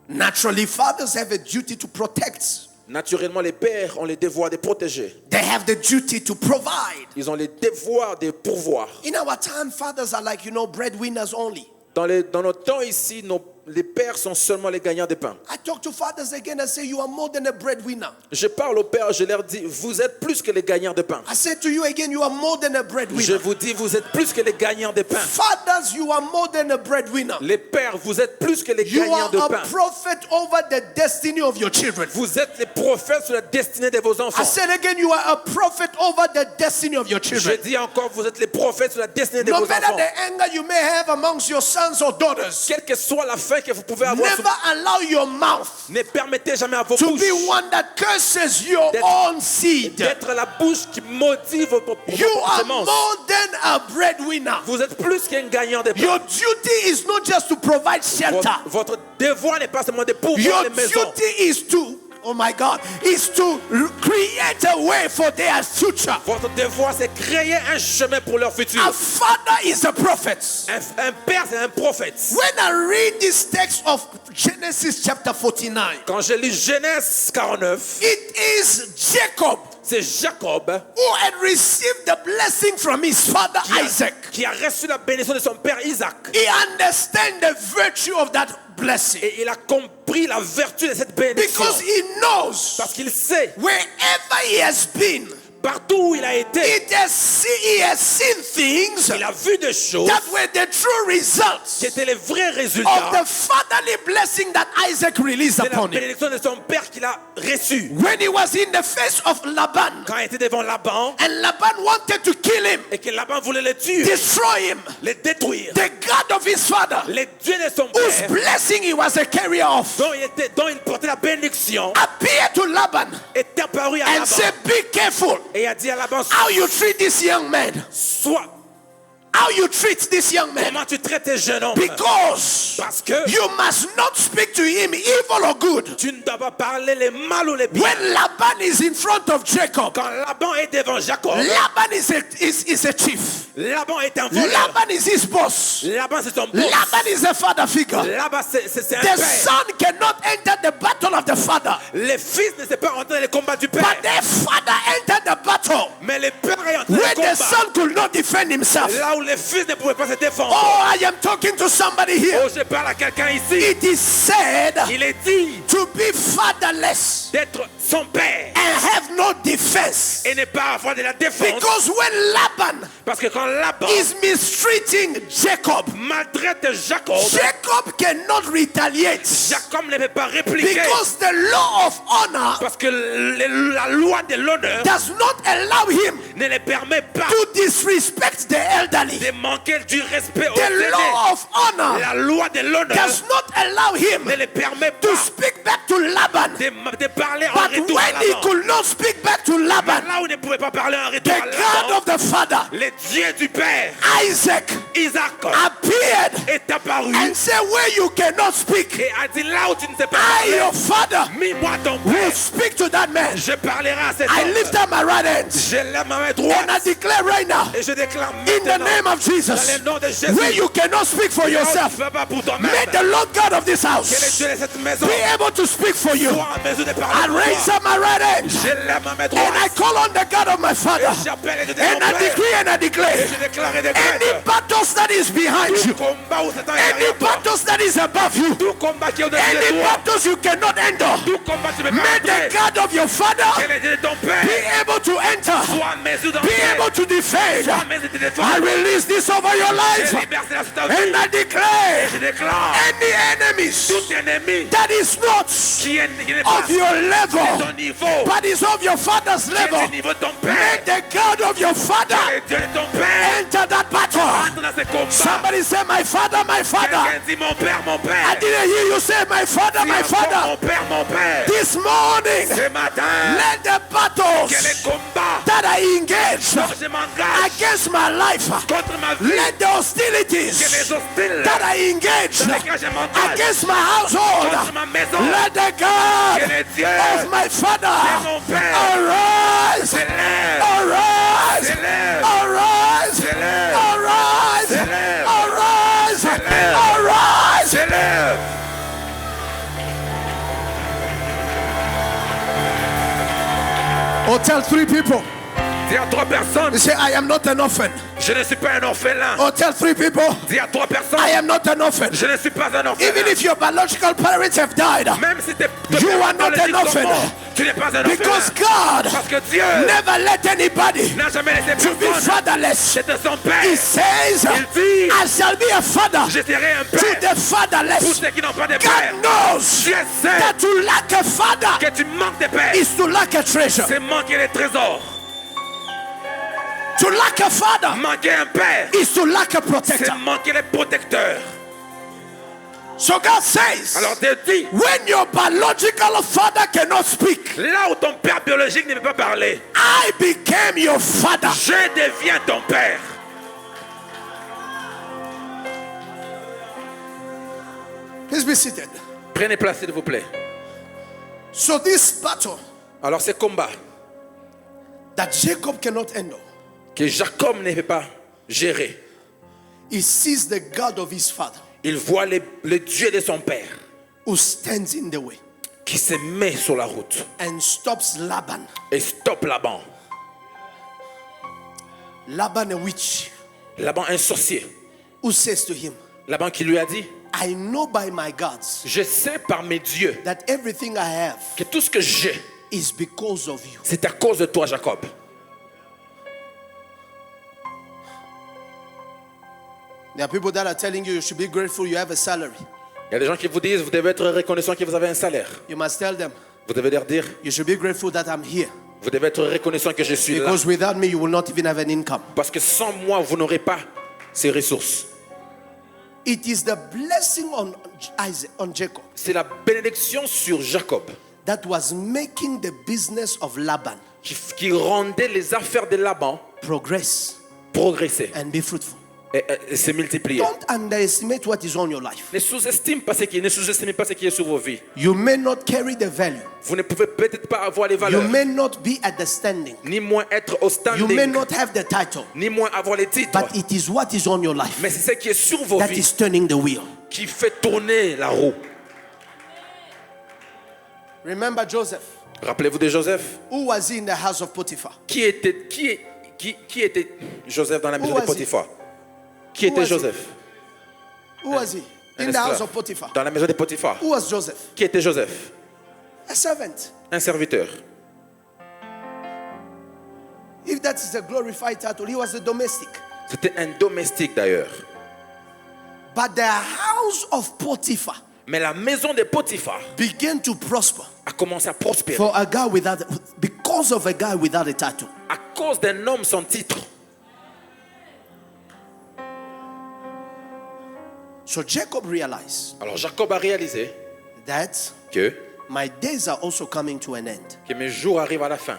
Naturally, fathers have a duty to protect. Naturellement, les pères ont le devoir de protéger. They have the duty to provide. Ils ont le devoir de pourvoir. In our time, fathers are like, breadwinners only. Dans notre temps ici, les pères sont seulement les gagnants de pain. I talk to fathers again and say, you are more than a breadwinner. Je parle aux pères, je leur dis, vous êtes plus que les gagnants de pain. I said to you again, you are more than a Je breadwinner. vous dis, vous êtes plus que les gagnants de pain. Fathers, you are more than a breadwinner. Les pères, vous êtes plus que les You gagnants are de a pain. prophet over the destiny of your children. Vous êtes les prophètes sur la destinée de vos I enfants. said again, you are a prophet over the destiny of your Je children. dis encore, vous êtes les prophètes sur la destinée de No vos matter enfants. the anger you may have amongst your sons or daughters, Quelle que soit la fin que vous pouvez avoir, never allow your mouth ne permettez jamais à vos to bouches be one that curses your D'être- own seed. d'être la bouche qui maudit vos You are semences. more than a breadwinner. Vous êtes plus qu'un gagnant de pain. Your duty is not just to provide shelter. Votre devoir n'est pas seulement de pourvoir Your les maisons. duty is to, oh my God, is to create a way for their future. Votre devoir, c'est créer un chemin pour leur futur. A father is a prophet. Un père, c'est un prophète. When I read this text of Genesis chapter 49, Quand je lis Genèse 49, it is Jacob c'est Jacob who had received the blessing from his father Isaac. qui a reçu la bénédiction de son père Isaac. He understands the virtue of that blessing Et il a compris la vertu de cette bénédiction. because he knows Parce qu'il sait, wherever he has been, partout où il a été, he has seen things il a vu des choses that were the true results qui étaient les vrais of résultats the fatherly blessing that Isaac released de la upon him. bénédiction de son père qu'il a reçue. When he was in the face of Laban, Quand il était devant Laban and Laban wanted to kill him, et que Laban voulait le tuer, destroy him, le détruire, the God of his father, le Dieu de son whose père, blessing he was a carrier of, dont il portait la bénédiction, appeared to Laban est apparu à and Laban said, be careful et a dit à Laban, how you treat this young man. How you treat this young man. comment tu traites tes jeunes hommes, Because parce que you must not speak to him evil or good. tu ne dois pas parler les mal ou les bien. When Laban is in front of Jacob, Quand Laban est devant Jacob, Laban is a chief. Laban est un voleur. Laban is his boss. Laban c'est son boss. Laban is a father figure. Laban c'est un The père. son cannot enter the battle of the father, Les fils ne savent pas entrer dans les combats du père. but the father entered the battle Mais le père est entré dans when les the combats. son could not defend himself. Là où les fils ne pouvaient pas se défendre. Oh, I am talking to somebody here. Oh, je parle à quelqu'un ici. It is said Il est dit to be fatherless d'être son père and have no defense. et ne pas avoir de la défense. Because when Laban Parce que quand Laban is mistreating Jacob, maltraite Jacob, Jacob cannot retaliate. Jacob ne peut pas répliquer. Because the law of honor Parce que la loi de l'honneur does not allow him ne le permet pas to disrespect the elderly. de manquer du respect aux The aînés. law of honor La loi de l'honneur does not allow him ne le permet to pas speak back to Laban. de parler en But retour à when he Laban. could not speak back to Laban, Là où il ne pouvait pas parler en the retour à God Laban, of the father, le Dieu du Père, Isaac, Isaac, appeared est apparu and said, where you cannot speak, et a dit là où tu ne sais pas I, parler, your father, mis-moi ton will Père. speak to that man. Je parlerai à cet I homme. lift up my right hand Je lève ma main and I droite declare right now, et je déclare in the maintenant, name of dans Jesus, le nom de Jésus, where you cannot speak for là où tu yourself, ne peux pas pour toi-même, may the Lord God of this que le house Dieu de cette maison be able to speak for you. soit en mesure de I parler pour raise toi. up my right hand Je lève ma main and I droite call on the God of my father et j'appelle et je and I déclare decree and I et declare je déclare et any décrète battles that is behind tout you, combat où Satan est any derrière toi, battles that is above you, tout combat qui est au-dessus de any toi, battles you cannot endure, tout combat que tu ne peux may pas the entrer, God of your father que le Dieu de ton be Père able to enter Sois en mesure d'en Be faire. able to defend. Sois en mesure de défendre. I release this over your life. Je libère cela sur ta vie. And I declare Je déclare any enemies tout ennemi that is not qui n'est pas of your de level, ton niveau, but is of your father's qui est level, du niveau de ton let père, the God of your father le Dieu de ton père, enter that battle. entre dans ces combats. Somebody say, my father, my father. Quelqu'un dit mon père, mon I père. didn't hear you say, my father, Dis my encore, father. mon père, mon père. This morning, Ce matin, let the que battles les combats that I engage dont je m'engage against my life, contre ma vie, let the que hostilities les hostiles that I engage dans lesquels je m'engage against my household, contre ma maison, let the God que les dieux of my de father mon père arise, s'élèvent, arise, s'élèvent, arise, s'élèvent, arise, s'élèvent, arise, s'élèvent, arise. s'élèvent. Or tell 3 people, Dis à 3 personnes, you say, I am not an orphan. je ne suis pas un orphelin. Or tell 3 people, Dis à 3 personnes, I am not an orphan. je ne suis pas un orphelin. Even if your biological parents have died, Même si tes You are not an orphan. tu n'es pas un because orphelin. God Parce que Dieu never let anybody n'a jamais laissé to be personne. fatherless. C'était son père. He says, Il dit, I shall be a father je serai un to père the pour fatherless. ceux qui n'ont pas de père. God knows Dieu sait that to lack a father que tu manques de père. is to lack a treasure. C'est manquer les trésors. To lack a father Manquer un père, is to lack a c'est protector. manquer les protecteurs. So God says, Alors Dieu dit, when your biological father cannot speak, là où ton père biologique ne peut pas parler, I became your father. je deviens ton père. Please be seated. Prenez place s'il vous plaît. So this battle Alors ces combats that Jacob cannot handle, que Jacob ne peut pas gérer, he sees the God of his father il voit le Dieu de son père who stands in the way qui se met sur la route and stops Laban. et stoppe Laban. Laban, a witch, Laban, un sorcier. who says to him, Laban qui lui a dit, I know by my gods je sais par mes dieux that everything I have que tout ce que j'ai, is because of you. c'est à cause de toi, Jacob. There are people that are telling you should be grateful you have a salary. Il y a des gens qui vous disent, vous devez être reconnaissant que vous avez un salaire. You must tell them, Vous devez leur dire, you should be grateful that I'm here. vous devez être reconnaissant que je suis là. Because without me, you will not even have an income. Parce que sans moi, vous n'aurez pas ces ressources. It is the blessing on Isaac, on Jacob, C'est la bénédiction sur Jacob that was making the business of Laban qui rendait les affaires de Laban progress progresser and be fruitful. et se multiplier. Don't underestimate what is on your life. Ne sous-estimez pas ce qui est sur vos vies. You may not carry the value. Vous ne pouvez peut-être pas avoir les You valeurs, may not be at the standing. ni moins être au You may standing, not have the title. ni moins avoir les titres. But it is what is on your life Mais c'est ce qui est sur vos that vies is turning the wheel. qui fait tourner la roue. Remember Joseph. Rappelez-vous de Joseph. Who was he in the house of Potiphar? Qui était Joseph dans la maison Who de was he? Potiphar? Qui était was he? Joseph? Who was he? Un In the house esclave. of Potiphar. Dans la maison de Potiphar. Who was Joseph? Qui était Joseph? A servant. Un serviteur. If that is a glorified title, he was a domestic. C'était un domestique d'ailleurs. But the house of Potiphar Mais la maison de Potiphar began to prosper a commencé à prospérer for a guy without, because of a guy without a title. à cause d'un homme sans titre. So Jacob realized Alors Jacob a réalisé that que my days are also coming to an end. mes jours arrivent à la fin.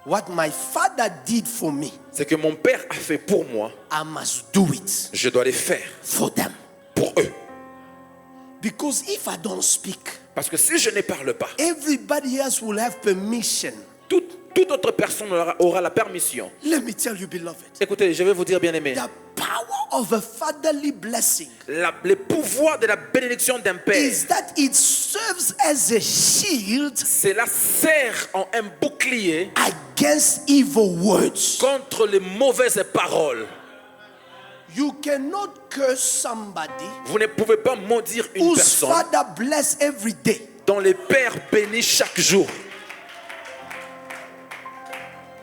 What my father did for me, C'est que mon père a fait pour moi, I must do it je dois les faire for them. pour eux. Because if I don't speak, Parce que si je ne parle pas, everybody else will have permission. toute autre personne aura la permission. Let me tell you, beloved, Écoutez, je vais vous dire, bien aimé, the power of a fatherly blessing le pouvoir de la bénédiction d'un père, is that it serves as a shield cela sert en un bouclier against evil words. contre les mauvaises paroles. You cannot curse somebody Vous ne pouvez pas maudire une whose personne father bless every day. dont le père bénit chaque jour.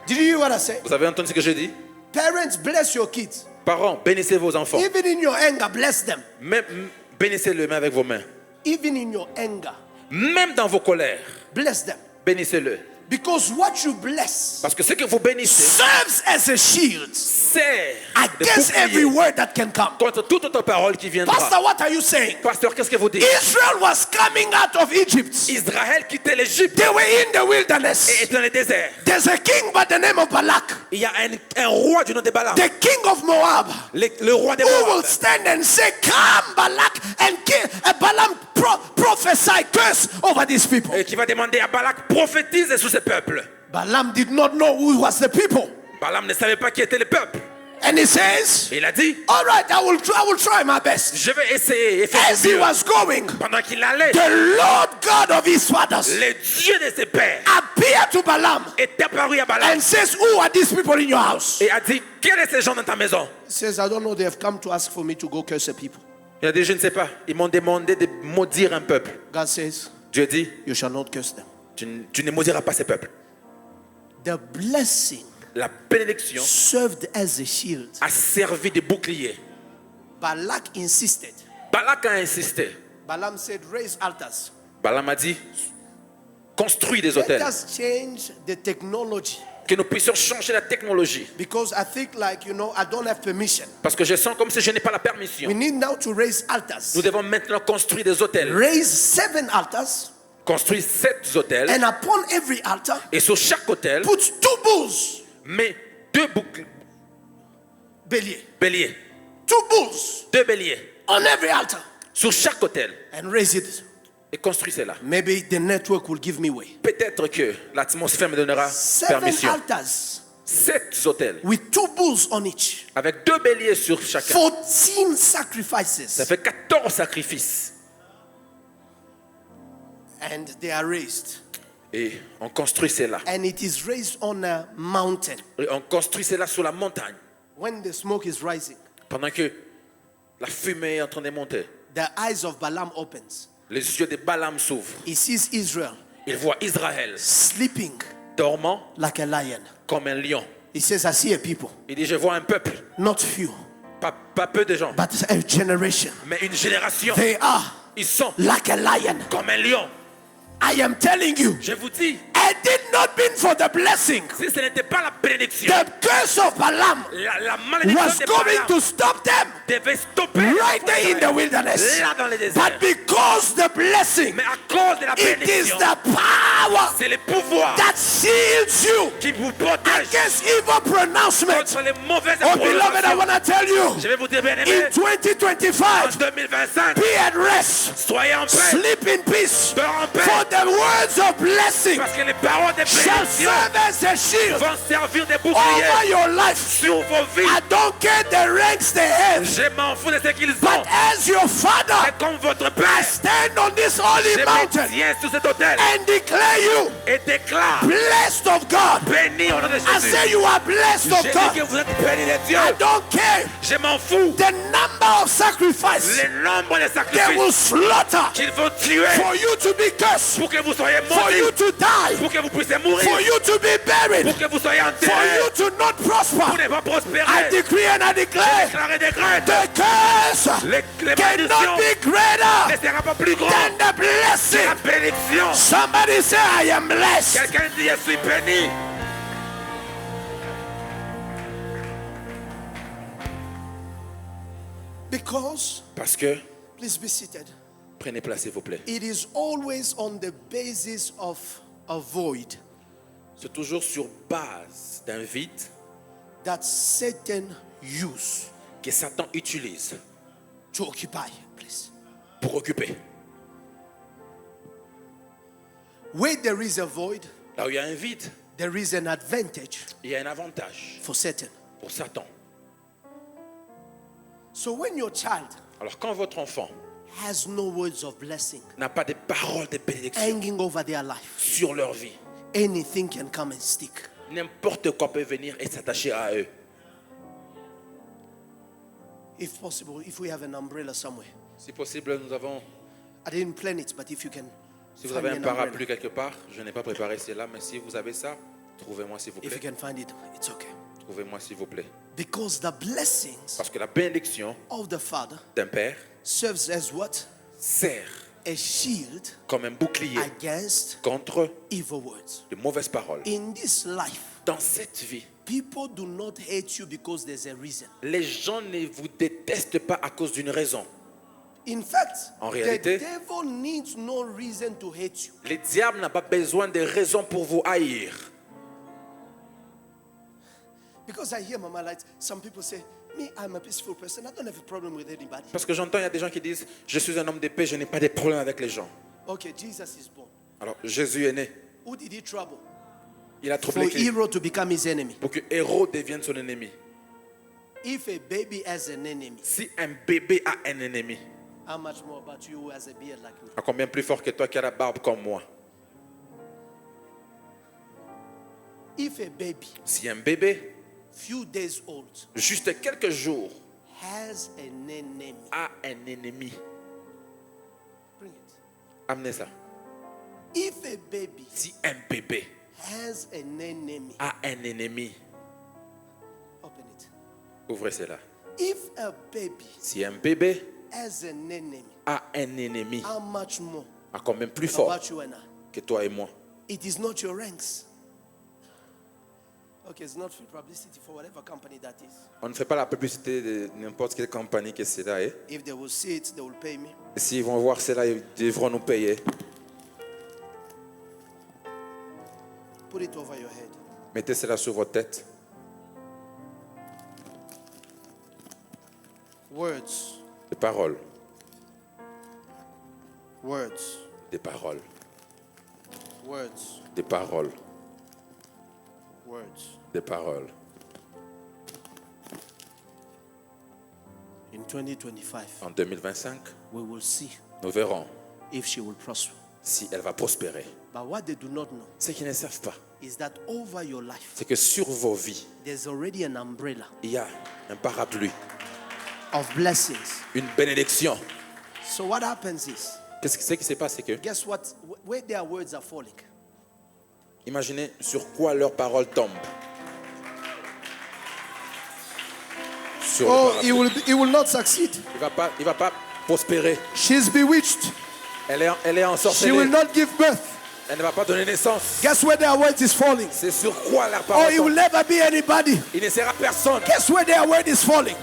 Do Did you hear what I said? Vous avez entendu ce que je dis? Parents, bless your kids. Parents, bénissez vos enfants. Even in your anger, bless them. Même, bénissez-le même avec vos mains. Even in your anger, Même dans vos colères, bless them. bénissez-le. Because what you bless Parce que ce que vous bénissez serves as a shield sert de against every bouclier word that can come. contre toute autre parole qui viendra. Pastor, what are you saying? Pasteur, qu'est-ce que vous dites? Israel was coming out of Egypt. Israël quittait l'Égypte They were in the et wilderness. est dans le désert. There's a king by the name of Balak, Il y a un roi du nom de Balaam, the king of Moab, le roi des who will Moab, stand and say, come Balak, and Balaam prophesy curse over these people. et qui va demander à Balak prophétise sur ce peuple. Balaam did not know who was the people. Balaam ne savait pas qui était le peuple. And he says, Et il a dit, all right, I will try my best. je vais essayer et faire As he mieux. was going, Pendant qu'il allait, the Lord God of his fathers le Dieu de ses pères appeared to Balaam est apparu à Balaam and says, who are these people in your house? et a dit, quels sont ces gens dans ta maison? He says, I don't know, they have come to ask for me to go curse the people. Il a dit, je ne sais pas. Ils m'ont demandé de maudire un peuple. God says, Dieu dit, you shall not curse them. tu ne maudiras pas ces peuples. The blessing La bénédiction served as a shield. a servi de bouclier. Balak insisted. Balak a insisté. Balaam said, raise altars. Balaam a dit, construis des Let hôtels. us change the technology. Que nous puissions changer la technologie. Because I think like, I don't have permission. Parce que je sens comme si je n'ai pas la permission. We need now to raise altars. Nous devons maintenant construire des hôtels. Raise 7 altars. Construire 7 hôtels. And upon every altar, Et sur chaque hôtel, put 2 bulls. mets 2 béliers. 2 bulls 2 béliers. on every altar. Sur chaque hôtel. And raise it. Et construis cela. Maybe the network will give me way. Peut-être que l'atmosphère me donnera 7 permission. altars 7 hôtels. with 2 bulls on each. Avec 2 béliers sur chacun. 14 Ça sacrifices. fait 14 sacrifices. And they are raised. Et on construit cela. And it is raised on a mountain. Et on construit cela sur la montagne. When the smoke is rising, Pendant que la fumée est en train de monter. the eyes of Balaam opens. Les yeux de Balaam s'ouvrent. He sees Israel Il voit Israël sleeping dormant like a lion. comme un lion. He says, I see a people, Il dit, je vois un peuple, not few, pas peu de gens, but a generation. mais une génération. They are Ils sont like a lion. comme un lion. I am telling you, Je vous dis, it did not been for the blessing. si ce n'était pas la bénédiction, The curse of Balaam la malédiction was de going Balaam to stop them devait stopper right there in the wilderness. là dans le désert. But because the blessing, Mais à cause de la it is bénédiction, the power c'est le pouvoir that shields you qui vous protège against evil pronouncements. contre les mauvaises Oh, beloved, I prononciations. want to tell you, Je vais vous dire, bien in aimé, en 2025, 2025, be at rest, soyez en paix, sleep in peace, dors en paix, for the words of blessing parce que les paroles de shall bénédiction serve as a shield vont servir de over bouclier your life. sur vos vies. I don't care the ranks they have, Je m'en fous de ce qu'ils but ont. as your father, Mais comme votre I Père, stand on this holy je me mountain tiens sur cet autel and declare you et déclare, blessed of God. béni au nom de I Jésus. say you are blessed of J'ai dit que God. vous êtes bénis de Dieu. I don't care Je m'en fous. the number of sacrifices Le nombre de they will sacrifices slaughter qu'ils vont tuer for you to be cursed, pour que vous soyez for you maudits, to die, pour que vous puissiez for mourir, you to be buried, pour que vous soyez for enterrés, you to not pour prosper. ne pas I prospérer. decree and I declare Déclarez des craintes. the curse Les cannot malédictions be greater ne sera pas plus grand than the que la blessing. bénédiction. Somebody say, I am blessed. Quelqu'un dit, je suis béni. Because, Parce que, please be seated, prenez place s'il vous plaît. it is always on the basis of a void C'est toujours sur base d'un vide that Satan use que Satan utilise to occupy, please. pour occuper. Where there is a void, Là où il y a un vide, there is an advantage il y a un avantage for Satan. pour Satan. So when your child Alors quand votre enfant has no words of blessing n'a pas de paroles de bénédiction hanging over their life, sur leur vie, anything can come and stick. n'importe quoi peut venir et s'attacher à eux. If possible, if we have an umbrella somewhere. Si possible, nous avons, I didn't plan it, but if you can si vous find avez me un an parapluie umbrella quelque part, je n'ai pas préparé cela, mais si vous avez ça, Trouvez-moi s'il vous If you plaît. can find it, it's okay. Trouvez-moi s'il vous plaît. Because the blessings Parce que la bénédiction of the Father d'un père serves as what? sert A shield comme un bouclier against contre evil words. de mauvaises paroles. In this life, Dans cette vie, people do not hate you because there's a reason. les gens ne vous détestent pas à cause d'une raison. In fact, En the réalité, devil needs no reason to hate you. le diable n'a pas besoin de raisons pour vous haïr. Because I hear Mama Light, some people say, me, I'm a peaceful person. I don't have a problem with anybody. Parce que j'entends, il y a des gens qui disent, je suis un homme de paix, je n'ai pas de problème avec les gens. Okay, Jesus is born. Alors, Jésus est né. Who did he trouble? Il a For troublé qui hero to become his enemy. pour que Héros devienne son ennemi. If a baby has an enemy, Si un bébé a un ennemi, how much more about you who has a beard like me? à combien plus fort que toi qui as la barbe comme moi? If a baby, Si un bébé, few days old, juste quelques jours, has an enemy, a un ennemi, bring it. amenez ça. If a baby Si un bébé has an enemy, a un ennemi, open it. ouvrez cela. If a baby Si un bébé has an enemy, a un ennemi, how much more à combien plus fort about you and I? que toi et moi? It is not your ranks. Okay, it's not free publicity for whatever company that is. On ne fait pas la publicité de n'importe quelle compagnie que cela est. If they will see it, they will pay me. Et s'ils vont voir cela, ils devront nous payer. Put it over your head. Mettez cela sur votre tête. Words, Des paroles, words, des paroles, words, des paroles, words. des paroles. In 2025, En 2025, we will see nous verrons if she will prosper. si elle va prospérer. But what they do not know Ce qu'ils ne savent pas, is that over your life, c'est que sur vos vies, there's already an umbrella il y a un parapluie, of blessings. une bénédiction. So what happens is, Qu'est-ce qui se passe? C'est que, guess what? Where their words are falling. imaginez sur quoi leurs paroles tombent. Sur le Oh, parapluie. he will not succeed. Il va pas prospérer. She's bewitched. Elle est She ensorcelée. will not give birth. Elle ne va pas donner naissance. Guess where their word is falling. C'est sur quoi leur Oh, parole it will tombe? never be anybody. Il ne sera personne. Guess where their word is falling.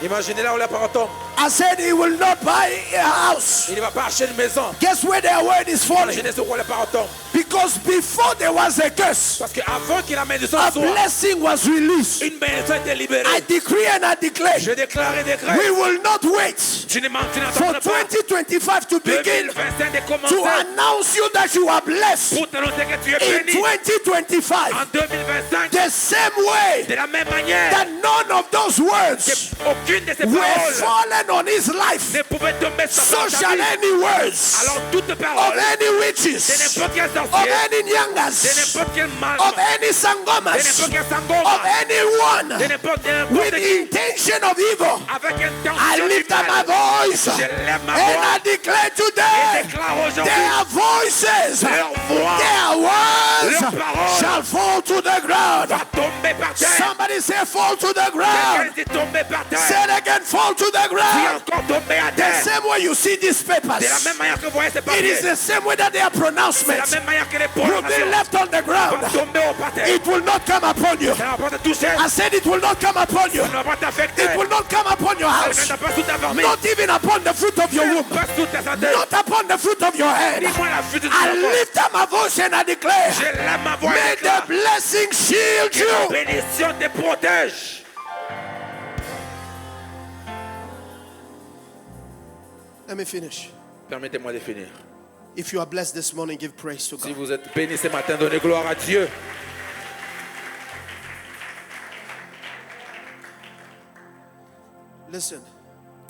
Imaginez là où leur parole tombe. I said he will not buy a house. Il ne va pas acheter une maison. Guess where their word is falling. Imaginez sur quoi leur parole tombe. Because before there was a curse, Parce qu'avant qu'il amène de son a soit, blessing was released. une bénédiction a été libérée. I decree and I declare, Je déclare et décrète. we will not wait Tu ne for m'entends pas. 2025 to begin 2025 de to commencer announce you that you are blessed. pour t'annoncer que tu es In béni. 2025, En 2025, the same way de la même manière that none of those words aucune de ces were paroles fallen on his life, ne pouvait tomber sur so ta shall vie. any words Alors toute of parole any de witches, n'importe quel of sorcier, any de nyangas, n'importe quel mal, of any de sangomas, n'importe quel of sangoma, de anyone n'importe with qui, intention of evil, avec I intention lift up my mal. voice Je lève ma and I voix declare et today déclare aujourd'hui their voices, leur voix their words leurs paroles shall fall to the ground. va tomber par terre. Somebody say fall to the ground. Quelqu'un dit tomber par terre. Say it again, fall to the Puis ground. encore tomber à The terre. same way you see these De la papers, même manière que vous voyez ces it papiers, is the same way that their de la pronouncements même manière que les will be prononciations left on the ground. vont tomber au par terre. It will not come upon you. Ça ne va pas te toucher. I said it will not come upon you. Ça ne va pas t'affecter. It will not come upon your Ça house. ne viendra pas sous ta famille. Not even upon the fruit of your womb. Pas sous ta santé. Not upon the fruit of your head. Dis-moi la fuite de I ta voix. lift up my voice and I declare, Je lève ma voix et may déclare the blessing shield que la you. bénédiction te protège. Let me finish. Permettez-moi de finir. If you are blessed this morning, give praise to Si God. vous êtes béni ce matin, donnez gloire à Dieu. Listen,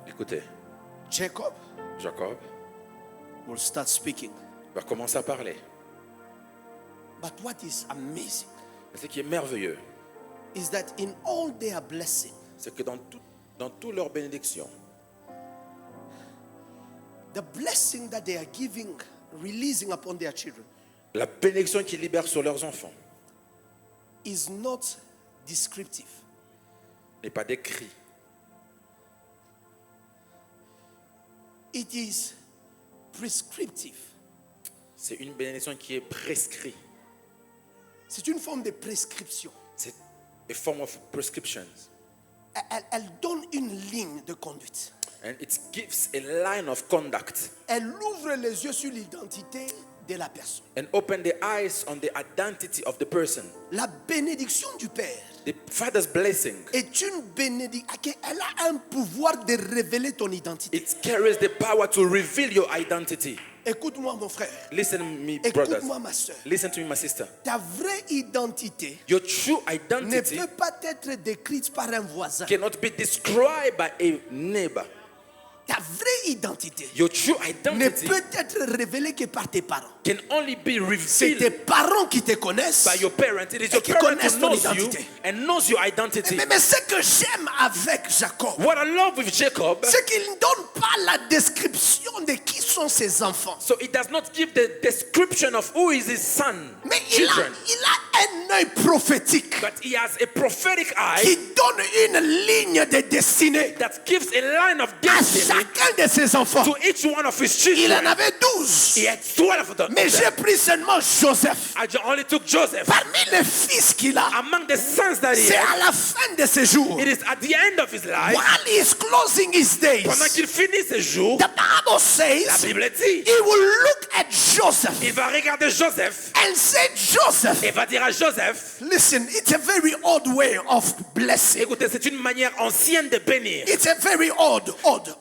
Écoutez, Jacob Jacob will start speaking. va commencer à parler. But what is amazing Mais ce qui est merveilleux, is that in all their blessing, c'est que dans toute leur bénédiction, the blessing that they are giving, releasing upon their children, la bénédiction qu'ils libèrent sur leurs enfants, is not descriptive. n'est pas décrit. It is prescriptive. C'est une bénédiction qui est prescrite. C'est une forme de prescription. C'est a form of prescriptions. Elle donne une ligne de conduite. And it gives a line of conduct. Elle ouvre les yeux sur l'identité de la personne. And open the eyes on the identity of the person. La bénédiction du Père The Father's blessing. est une bénédiction. Elle a un pouvoir de révéler ton identité. It carries the power to reveal your identity. Écoute-moi, mon frère. Listen to me, brothers. Écoute-moi, ma soeur. Listen to me, my sister. Ta vraie identité Your true ne identity peut pas être décrite par un voisin. cannot be described by a neighbor. Ta vraie identité Your true ne identity peut être révélée que par tes parents. can only be C'est tes revealed parents qui te connaissent. by your parent. It is your qui parent connaissent who ton knows you identité. and knows your identity. Mais ce que j'aime avec Jacob, What I love with Jacob, c'est qu'il ne donne pas la description de qui sont ses enfants. so it does not give the description of who is his son, Mais il children, a un œil prophétique but he has a prophetic qui eye donne une ligne de destinée that gives a line of à destiny chacun de ses enfants. to each one of his Il children. en avait 12. He had 12 of them. Mais j'ai pris seulement Joseph. I only took Joseph. Parmi les fils qu'il a, Among the sons that he c'est had, à la fin de ses jours, it is at the end of his life, while he is closing his days, pendant qu'il finit ses jours, the Bible la says Bible dit, he will look at Joseph il va regarder Joseph and say, Joseph, et va dire à Joseph, listen, it's a very odd way of blessing. écoutez, c'est une manière ancienne de bénir. It's a very odd.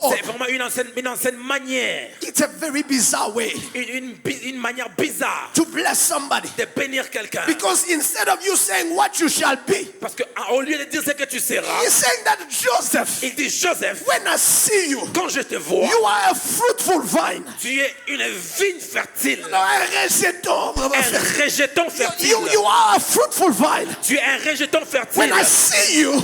C'est vraiment une ancienne manière, It's a very bizarre way une manière bizarre to bless somebody. de bénir quelqu'un. Because instead of you saying what you shall be, Parce qu'au lieu de dire ce que tu seras, he's saying that Joseph, il dit Joseph, when I see you, quand je te vois, you are a fruitful vine. tu es une vigne fertile, No, un rejeton. un rejeton fertile. You are a fruitful vine. Tu es un rejeton fertile. When I see you,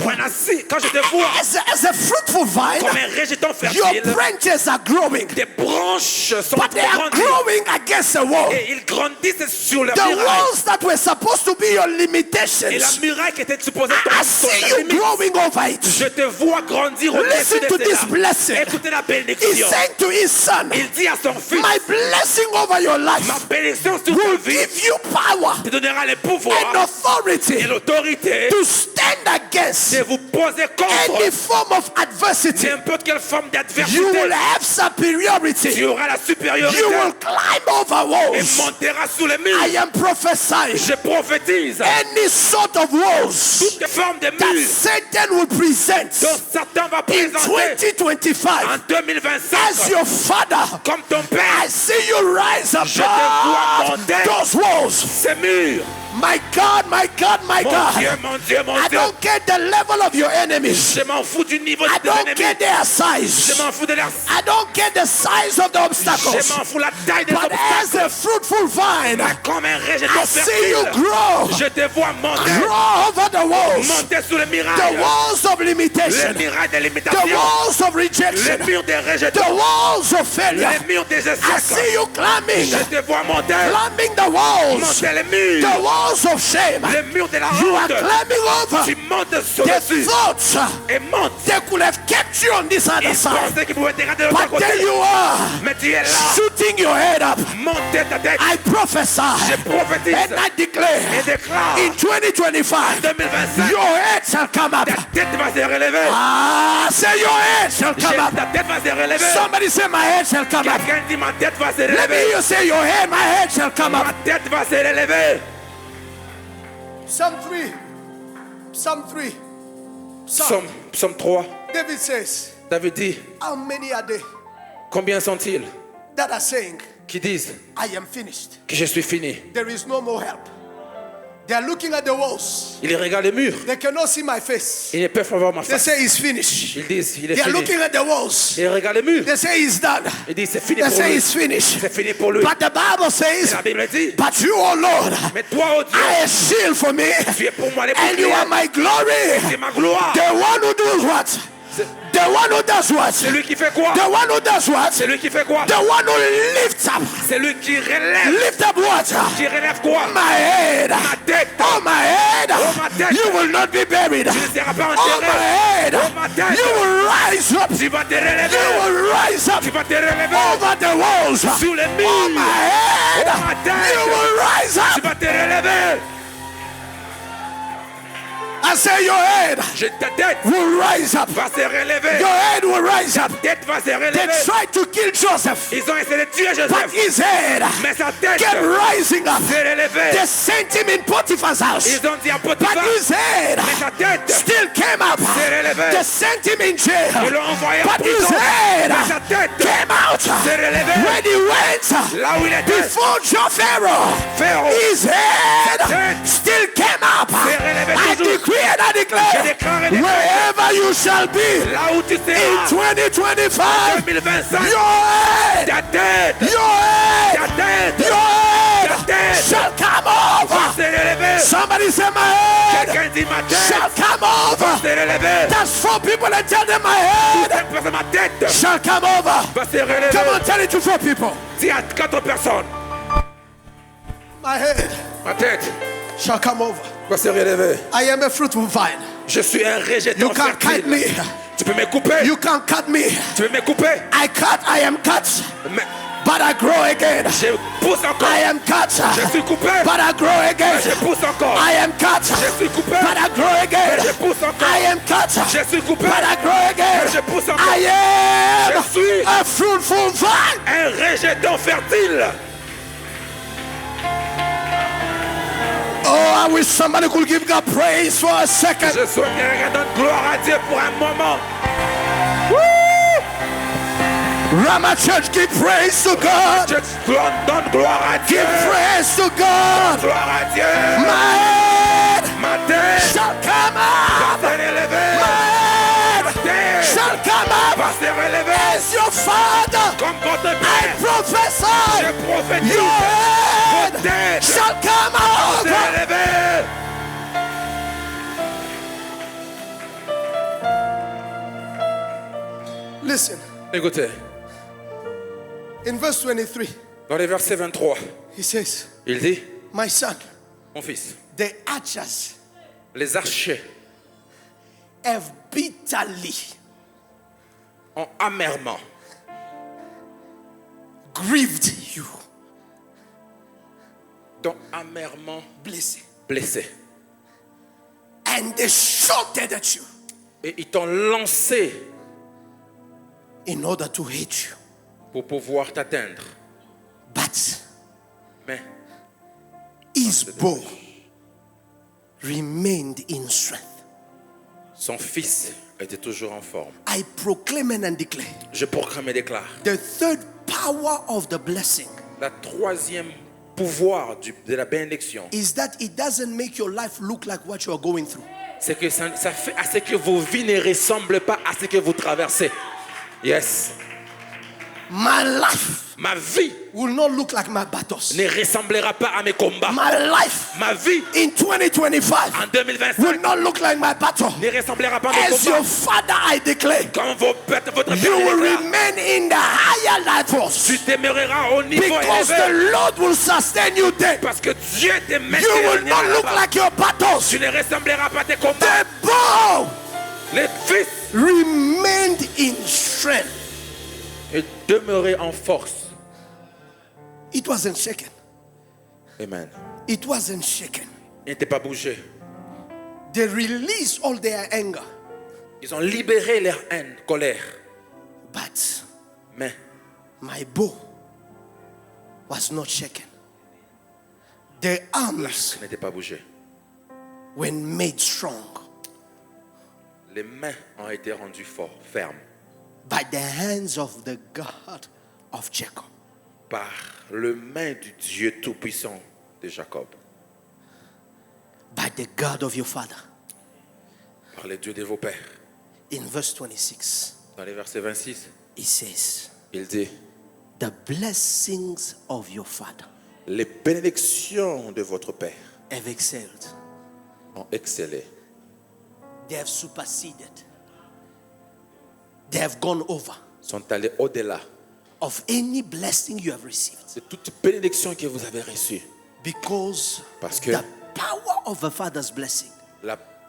Quand je te vois as a fruitful vine, comme un rejeton your fertile, branches are growing, tes branches sont but they are grandies growing against the wall. et ils grandissent sur la The muraille. walls that were supposed to be your Et la limitations, muraille qui était supposée I être see ton you limite, growing over it. je te vois grandir au-dessus Listen to de this cela. blessing. Écoutez la He's bénédiction. saying to his son, Il dit à son fils, my blessing over your life ma bénédiction sur ta will vie give you power te donnera le pouvoir and authority et l'autorité to stand against de vous poser contre any form of adversity. n'importe quelle forme You d'adversité. will have superiority. Tu auras la You supériorité will climb over et walls. monteras sous les murs. I am prophesying Je prophétise any sort of walls toutes les formes de that murs Satan will present dont Satan va in présenter 2025 en as 2025 your father. comme ton I père. see you rise Je te vois above monter those walls. ces murs. My God, my God, my Mon God. Dieu, mon Dieu, mon I Dieu. don't care the level of your enemies. Je m'en fous du niveau I de tes don't care ennemis. their Je size. m'en fous de leur... I don't care the size of the Je obstacles. m'en fous la taille des But obstacles. as a fruitful vine, Comme un rejeton I see you fertile. grow. Je te vois monter. Grow over the walls. Monter sous les The murailles. walls of limitation. Les murailles de The limitation. walls of Les rejection. murs des The rejetons. walls of failure. Les murs des I échecs. see you climbing. Je te vois monter. Climbing the walls. Monter les murs. The walls of shame. Les murs de la You are honte. climbing over Tu montes sur the dessus. thoughts Et monte. they could have kept you on this other Ils side. pensaient qu'ils pouvaient te garder de l'autre But there côté. you are, Mais tu es là. shooting your head up. Montez ta tête. I prophesy Je prophétise. and I Et declare déclare. in 2025 2025. your head shall come up. Ta tête va se relever. Say your head shall come up. Ta tête va se relever. Somebody say my head shall come up. Quelqu'un dit ma tête va se Let me relever. hear you say your head, my head shall come Ma up. tête va se relever. Psalm 3. Psalm 3. Psalm. Psaume 3. David says, David dit, how many are there combien sont-ils that are saying, qui disent I am finished. que je suis fini? There is no more help. They are looking at the walls. Ils regardent les murs. They cannot see my face. Ils ne peuvent pas voir ma They face. say he's finished. Ils disent, il est They are fini. looking at the walls. Ils regardent les murs. They say he's done. Ils disent, c'est fini They pour say lui. he's finished. C'est fini pour lui. But the Bible Et says, la Bible dit, but you, oh Lord, mais toi, oh Dieu, are a shield for me, tu es pour moi les and you are boucliers. my glory. C'est ma gloire. The one who does what? The one who does what? C'est lui qui fait quoi? The one who does what? C'est lui qui fait quoi? The one who lifts up. C'est lui qui relève. Lift up what? Qui relève quoi? My head. Ma tête. Oh, my head. Oh, ma tête. You will not be buried. Tu ne seras pas Oh, enterré. my head. Oh, ma tête. You will rise up. Tu vas te You relever. will rise up Tu vas te relever. over the walls. Sur les Oh, murs. my head. Oh, ma tête. You will rise Tu up. vas te relever. I say your head Ta tête will rise up. va se relever. Your head will rise up. Ta tête va se They relever. tried to kill Joseph, Ils ont essayé de tuer but Joseph. his head Mais sa tête kept rising up. s'est relevée. They sent him in Potiphar's house, Ils ont dit à but Potiphar. his head Mais sa tête still came up. s'est relevée. They sent him in jail, Ils l'ont envoyé en but his prison. head Mais sa tête came out. s'est relevée. When he went Là où il était. before Pharaoh, Pharaoh. his head tête still came up. s'est relevée I toujours. decree and I Je declare, déclare et déclare. wherever you shall be Là où tu in seras. 2025, 2025. your head, Ta tête. your head, Ta tête. your head Ta tête shall come va over. se relever. Somebody say my head Quelqu'un dit ma tête shall come va over. se relever. That's 4 people and tell them my head Cette personne, ma tête shall come over. va se relever. Come on, tell it to 4 people. Dis à 4 personnes. My head Ma tête shall come over. va se relever. I am a fruitful vine. Je suis un You rejeton can't cut me. fertile. Tu peux me couper. You can't cut me. Tu peux me couper. I cut, I am cut, Mais but I grow again. je pousse encore. I am cut, Je suis coupé. but I grow again. Je pousse encore. I am cut, Je suis coupé. but I grow again. Je pousse encore. I am cut, Je suis coupé. but I grow again. Je pousse encore. I am Je suis a fruitful vine. un rejeton fertile. Oh, I wish somebody could give God praise for a second. Je souhaite quelqu'un donne gloire à Dieu pour un moment. Rama Church, give praise to God. Je donne gloire à Dieu. Give praise to God. Gloire à Dieu. My head Ma tête shall come va up. se relever. My head Ma tête shall come up. va se relever. As your father, Comme votre I père. prophesy. Je prophétise. Your head Votre tête shall come se up. relever. Listen, Écoutez, in verse 23, dans les versets 23, he says, il dit, my son, mon fils, the archers les archers have bitterly ont amèrement grieved you. t'ont amèrement Blessing. blessé. And they shouted at you Et ils t'ont lancé in order to hate you. pour pouvoir t'atteindre. But Mais his bow remained in strength. son fils était toujours en forme. I proclaim and declare Je proclame et déclare. the third power of the blessing La troisième pouvoir de la bénédiction, is that it doesn't make your life look like what you are going through. c'est que ça fait à ce que vos vies ne ressemblent pas à ce que vous traversez. Yes. My life Ma vie will not look like my battles. ne ressemblera pas à mes combats. My life Ma vie in 2025 en 2025 will not look like my battle. ne ressemblera pas à mes As your combats. father, I declare, Quand votre père you will déclare, remain in the higher levels tu demeureras au niveau because élevé. the Lord will sustain you there. Parce que Dieu te You will not maintiendra look là-bas. like your battles. Tu ne ressembleras pas à tes combats. The bow Les fils remained in strength. et demeurer en force. It wasn't shaken. Amen. It wasn't shaken. Ils n'étaient pas bougés. They released all their anger. Ils ont libéré leur haine, colère. But Mais my bow was not shaken. Their arms ils n'étaient pas bougés. were made strong Les mains ont été rendues fortes, fermes, by the hands of the God of Jacob. par le main du Dieu Tout-Puissant de Jacob, By the God of your father. par le Dieu de vos pères. In verse 26, Dans les versets 26, it says, il dit, the blessings of your father les bénédictions de votre Père have excelled. ont excellé. They have superseded They have gone over sont allés au-delà of any blessing you have received. de toute bénédiction que vous avez reçue. Because Parce que the power of a father's blessing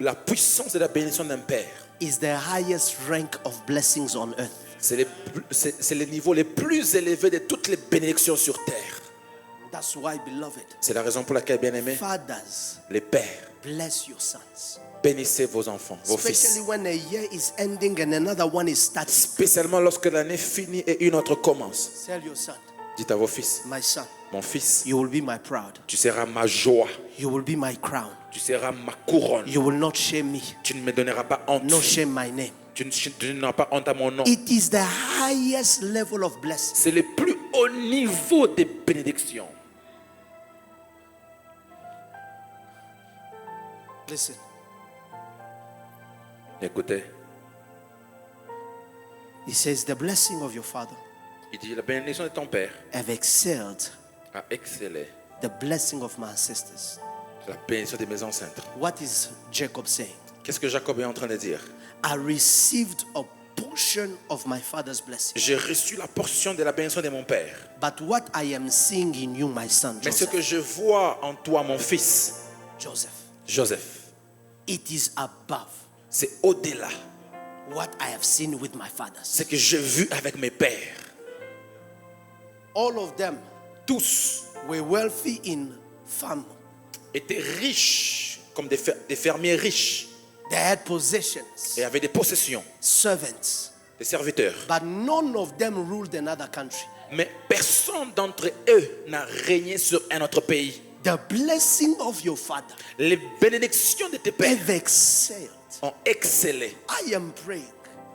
la puissance de la bénédiction d'un père, is the highest rank of blessings on earth. c'est le niveau le plus élevé de toutes les bénédictions sur terre. That's why, beloved, C'est la raison pour laquelle, bien-aimés, fathers, les pères, bless your sons. bénissez vos enfants, vos Especially fils. when a year is ending and another one is starting. Spécialement lorsque l'année finit et une autre commence. Tell your son, Dites à vos fils, my son, mon fils, you will be my proud. tu seras ma joie, You will be my crown. tu seras ma couronne. You will not shame me. Tu ne me donneras pas honte. No shame my name. Tu n'auras pas honte à mon nom. It is the highest level of blessing. C'est le plus haut niveau des bénédictions. Listen, Écoutez, he says the blessing of your father il dit, la bénédiction de ton père have excelled a excellé the blessing of my ancestors. la bénédiction de mes ancêtres. What is Jacob saying? Qu'est-ce que Jacob est en train de dire? I received a portion of my father's blessing. J'ai reçu la portion de la bénédiction de mon père. But what I am seeing in you, my son, Mais ce Joseph, que je vois en toi, mon fils, Joseph, Joseph, it is above c'est au-delà. what I have seen with my fathers. Ce que j'ai vu avec mes pères. All of them Tous were wealthy in farm. étaient riches, comme des fermiers riches, They had possessions, et avaient des possessions, servants, des serviteurs. but none of them ruled another country. Mais personne d'entre eux n'a régné sur un autre pays. The blessing of your father Les bénédictions de tes pères have excelled. ont excellé. I am praying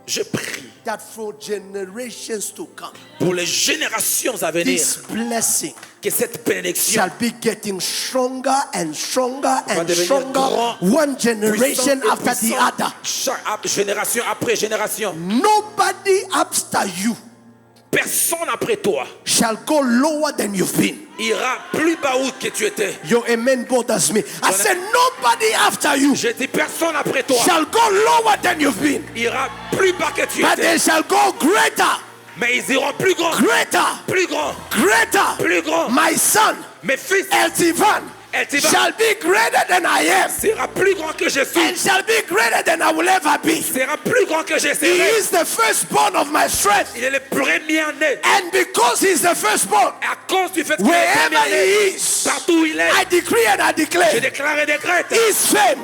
Je prie that for generations to come, pour les générations à venir this blessing que cette bénédiction shall be getting stronger and stronger va and devenir stronger, grand, one generation puissante et after the puissante, other. chaque génération après génération. Nobody after you Personne après toi shall go lower than you've been. ira plus bas où que tu étais. Your amen bothers me. I said nobody after you Je dis personne après toi shall go lower than you've been, ira plus bas que tu but étais. they shall go greater, Mais ils iront plus grand, greater, plus grand, greater. plus grand. My son, Mes fils Eltivan, Eltivan shall be greater than I am sera plus grand que je suis. and shall be greater than I will ever be. Sera plus grand que je He serai. is the firstborn of my strength, Il est le premier-né. and because he is the firstborn, À cause du fait qu'il est le wherever premier-né, he is, partout où il est, I decree and I je declare déclare et décrète his fame,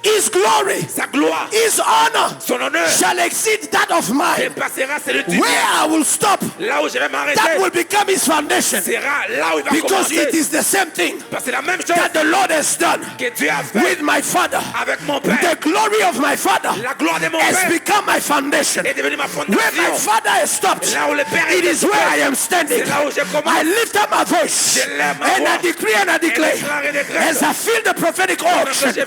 his glory, sa gloire, his honor son honneur shall exceed that of mine. dépassera celui du Where mien. I will stop, Là où je vais m'arrêter that will become his foundation, sera là où il va because it commencer. is the same thing Parce que c'est la même chose that the Lord has done que Dieu a fait with my father. avec mon père. The glory of my father La gloire de mon has père become my foundation. est devenue ma Where my fondation. father has stopped, Là où le père it est is where I am standing. C'est là où je commence. I lift up my voice Je lève ma and I voix. decree and I declare, Et déclare et décrète. as I feel the prophetic unction je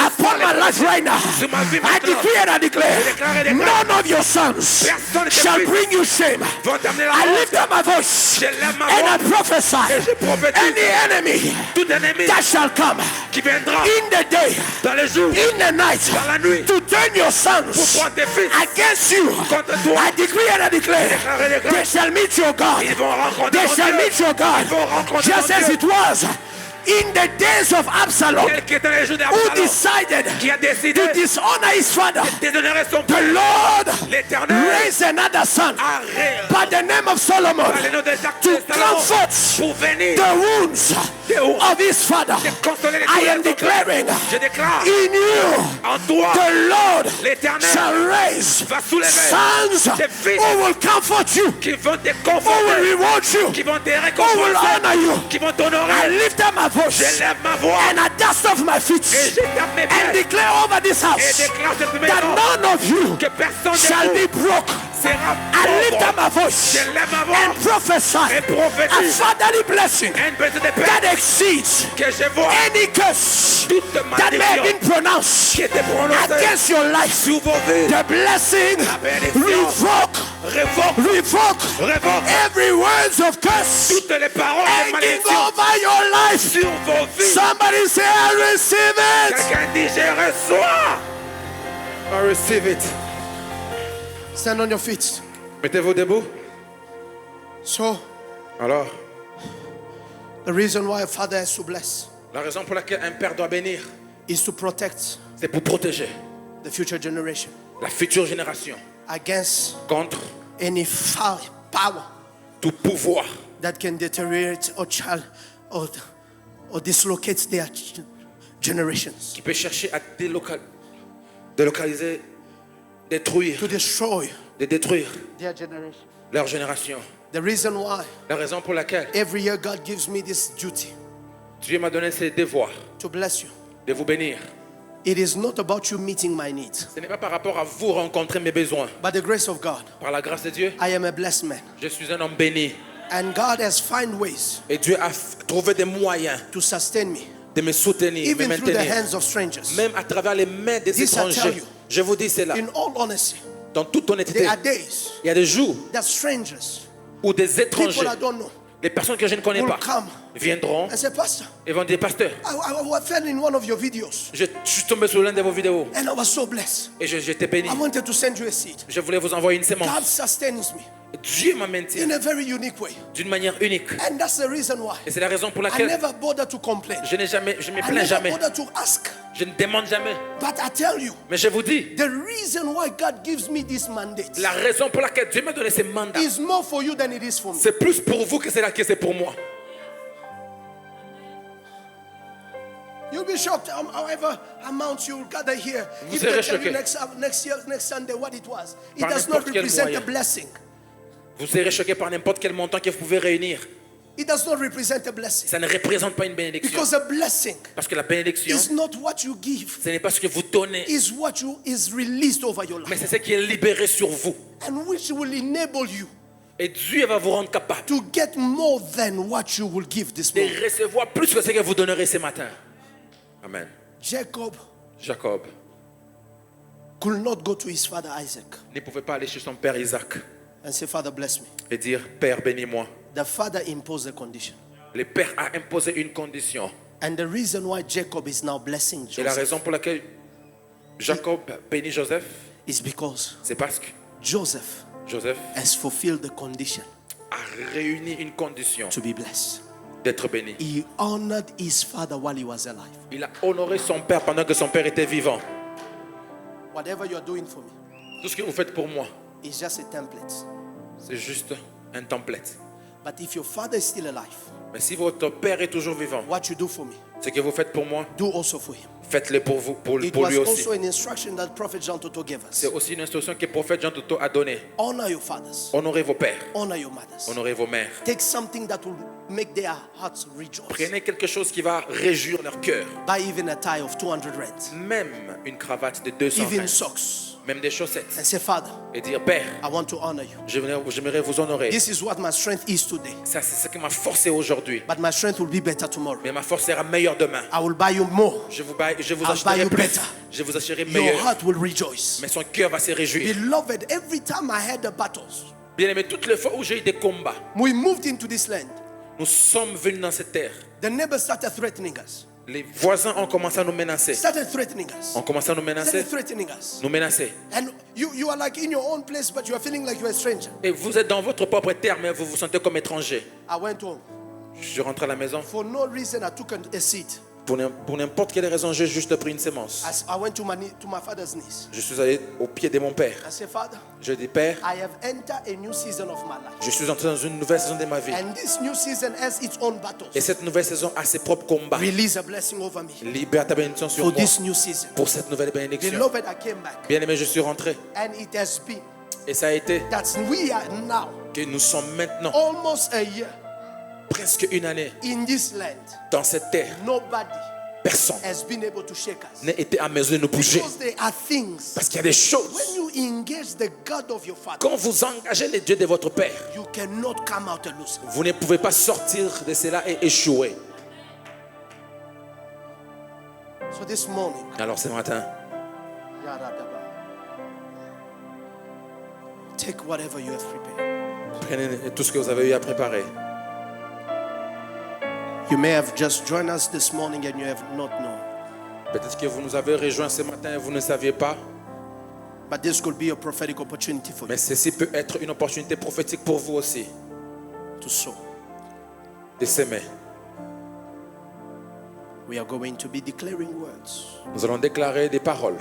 upon my life right now, sur ma vie I maintenant. decree and I declare, Je déclare et décrète. none of your sons Personne de tes shall fils bring you shame. vont t'amener la I honte. lift up my voice Je lève ma and I voix. prophesy, Et je prophétise. any enemy Tout ennemi that shall come qui viendra in the day, dans les jours, in the night, dans la nuit, to turn your pour sons prendre tes fils against you, contre toi, I decree and I declare, déclare et they décrète. shall meet your God. Ils vont rencontrer They ton shall Dieu. meet your God. Ils vont rencontrer Just ton as Dieu. it was in the days of Absalom, Tel qui était dans les jours who d'Absalom, decided qui a décidé to dishonor his father. déshonorer son The père. Lord L'Éternel raised another son a by the name of Solomon par le nom de Jacques to de Salomon comfort pour venir the wounds of his father. de consoler les I douleurs am de son père. declaring Je déclare in you en toi, the Lord l'Éternel shall raise va soulever sons des fils who will comfort you, qui vont te who will conforter, reward you, qui vont te who will récompenser, honor you. qui vont I t'honorer. lift up my voice Je lève ma voix and I dust off my feet et je tape mes and pieds declare over this et house déclare cette that maison none of you que personne shall de be vous broke. sera I lift up pauvre. my voice Je lève ma voix and prophesy et a prophétise fatherly blessing une petite épée that exceeds que je vois any curse toute that may have malédiction been pronounced qui était prononcée against your life. sur vos vies. The blessing bénédiction revoke Révoque every words of curse toutes les paroles de hanging malédiction over your life. sur vos vies. Somebody say, I receive it. Quelqu'un dit je reçois. I receive it. Stand on your feet. Mettez-vous debout. So, Alors, the reason why a father has to bless la raison pour laquelle un père doit bénir, is to protect c'est pour protéger the future generation la future génération against contre any foul power tout pouvoir that can deteriorate or or dislocate their generations, qui peut chercher à délocaliser, détruire, to destroy de détruire their generation. leur génération. The reason why La raison pour laquelle every year God gives me this duty Dieu m'a donné ce devoir to bless you, de vous bénir. it is not about you meeting my needs, Ce n'est pas par rapport à vous rencontrer mes besoins. but the grace of God. Par la grâce de Dieu, I am a blessed man, je suis un homme béni. and God has found ways Et Dieu a trouvé des moyens to sustain me, de me soutenir, de even me through the maintenir. hands of strangers. Même à travers les mains des This I tell étrangers. you. Je vous dis cela. In all honesty, Dans toute honnêteté, there are days il y a des jours that strangers, où des people étrangers, I don't know, des personnes que je ne connais will pas, come viendront and say, Pastor, et vont dire, pasteur, I fell in one of your videos je suis tombé sur l'un de vos vidéos and I was so blessed. et j'étais béni. I wanted to send you a seed. Je voulais vous envoyer une God sémence. sustains me Dieu m'a maintenu in a very unique way. d'une manière unique. And that's the reason why Et c'est la raison pour I laquelle never bother to complain. je me I plains never jamais. bother to ask. Je ne demande jamais. But I tell you, Mais je vous dis, the reason why God gives me this mandate la raison pour laquelle Dieu m'a donné ce mandat, is more for you than it is for me. c'est plus pour vous que c'est pour moi. You'll be shocked however amount you'll gather here. Vous If serez they tell you choqués. next Sunday what it was, it Par does not n'importe quel represent moyen. a blessing. Vous serez choqués par n'importe quel montant que vous pouvez réunir. It does not represent a blessing. Ça ne représente pas une bénédiction. Because a blessing Parce que la bénédiction, is not what you give, ce n'est pas ce que vous donnez, is what is released over your mais life. c'est ce qui est libéré sur vous. And which will enable you Et Dieu va vous rendre capable to get more than what you will give this de morning. recevoir plus que ce que vous donnerez ce matin. Amen. Jacob Jacob could not go to his father Isaac ne pouvait pas aller chez son père Isaac and say, Father, bless me. et dire, Père, bénis-moi. The father imposed a condition. Le père a imposé une condition. And the reason why Jacob is now blessing Et la Joseph raison pour laquelle Jacob bénit Joseph, is because c'est parce que Joseph Joseph has fulfilled the condition a réuni une condition to be blessed. d'être béni. He honored his father while he was alive. Il a honoré son père pendant que son père était vivant. Whatever you're doing for me Tout ce que vous faites pour moi, is just a template. c'est juste un template. But if your father is still alive, Mais si votre père est toujours vivant, what you do for me, ce que vous faites pour moi, do also for him. faites-le pour vous, pour It lui was aussi. also an instruction that Prophet Jean Toto gave C'est us. aussi une instruction que le prophète Jean Toto a donnée. Honor your fathers, Honorez vos pères, honor your mothers. honorez vos mères. Take something that will make their hearts rejoice. Prenez quelque chose qui va réjouir leur cœur. Buy even a tie of 200 rands, Même une cravate de 200 even francs, socks, même des chaussettes. and say, Father, Et dire, Père, I want to honor you. j'aimerais vous honorer. This is what my strength is today, Ça, c'est ce qui m'a forcé aujourd'hui. but my strength will be better tomorrow. Mais ma force sera meilleure demain. I will buy you more. Je vous I'll buy achèterai you plus. better. Je vous achèterai Your meilleur. heart will rejoice. Mais son cœur va se réjouir. Beloved, every time I had the battles, Bien aimé, toutes les fois où j'ai eu des combats, we moved into this land. nous sommes venus dans cette terre. The neighbors started threatening us. Les voisins ont commencé à nous menacer. Started threatening us. On commencé à nous menacer. Started threatening us. Nous menacer. And you are like in your own place, but you are feeling like you're a stranger. Et vous êtes dans votre propre terre, mais vous vous sentez comme étranger. I went home. Je suis rentré à la maison. For no reason, I took a seat. Pour n'importe quelle raison, j'ai juste pris une sémence. I went to my father's knees. Je suis allé au pied de mon père. I said, Father, Je dis, Père, I have entered a new season of my life. je suis entré dans une nouvelle saison de ma vie. And this new season has its own battles. Et cette nouvelle saison a ses propres combats. Release a blessing over me Libère ta bénédiction sur for moi. this new season. Pour cette nouvelle bénédiction. Beloved, I came back. Bien aimé, je suis rentré. And it has been Et ça a été that we are now que nous sommes maintenant almost a year presque une année in this land. dans cette terre. Nobody Personne has been able to shake us. n'a été à mesure de nous bouger. Because there are things. Parce qu'il y a des choses. When you engage the God of your father, Quand vous engagez les dieux de votre père, you cannot come out a loser. vous ne pouvez pas sortir de cela et échouer. So this morning, Alors ce matin, take whatever you have prepared. prenez tout ce que vous avez eu à préparer. You may have just joined us this morning and you have not known. Peut-être que vous nous avez rejoints ce matin et vous ne saviez pas. But this could be a prophetic opportunity for you Mais ceci peut être une opportunité prophétique pour vous aussi, to sow. de s'aimer. We are going to be declaring words. Nous allons déclarer des paroles.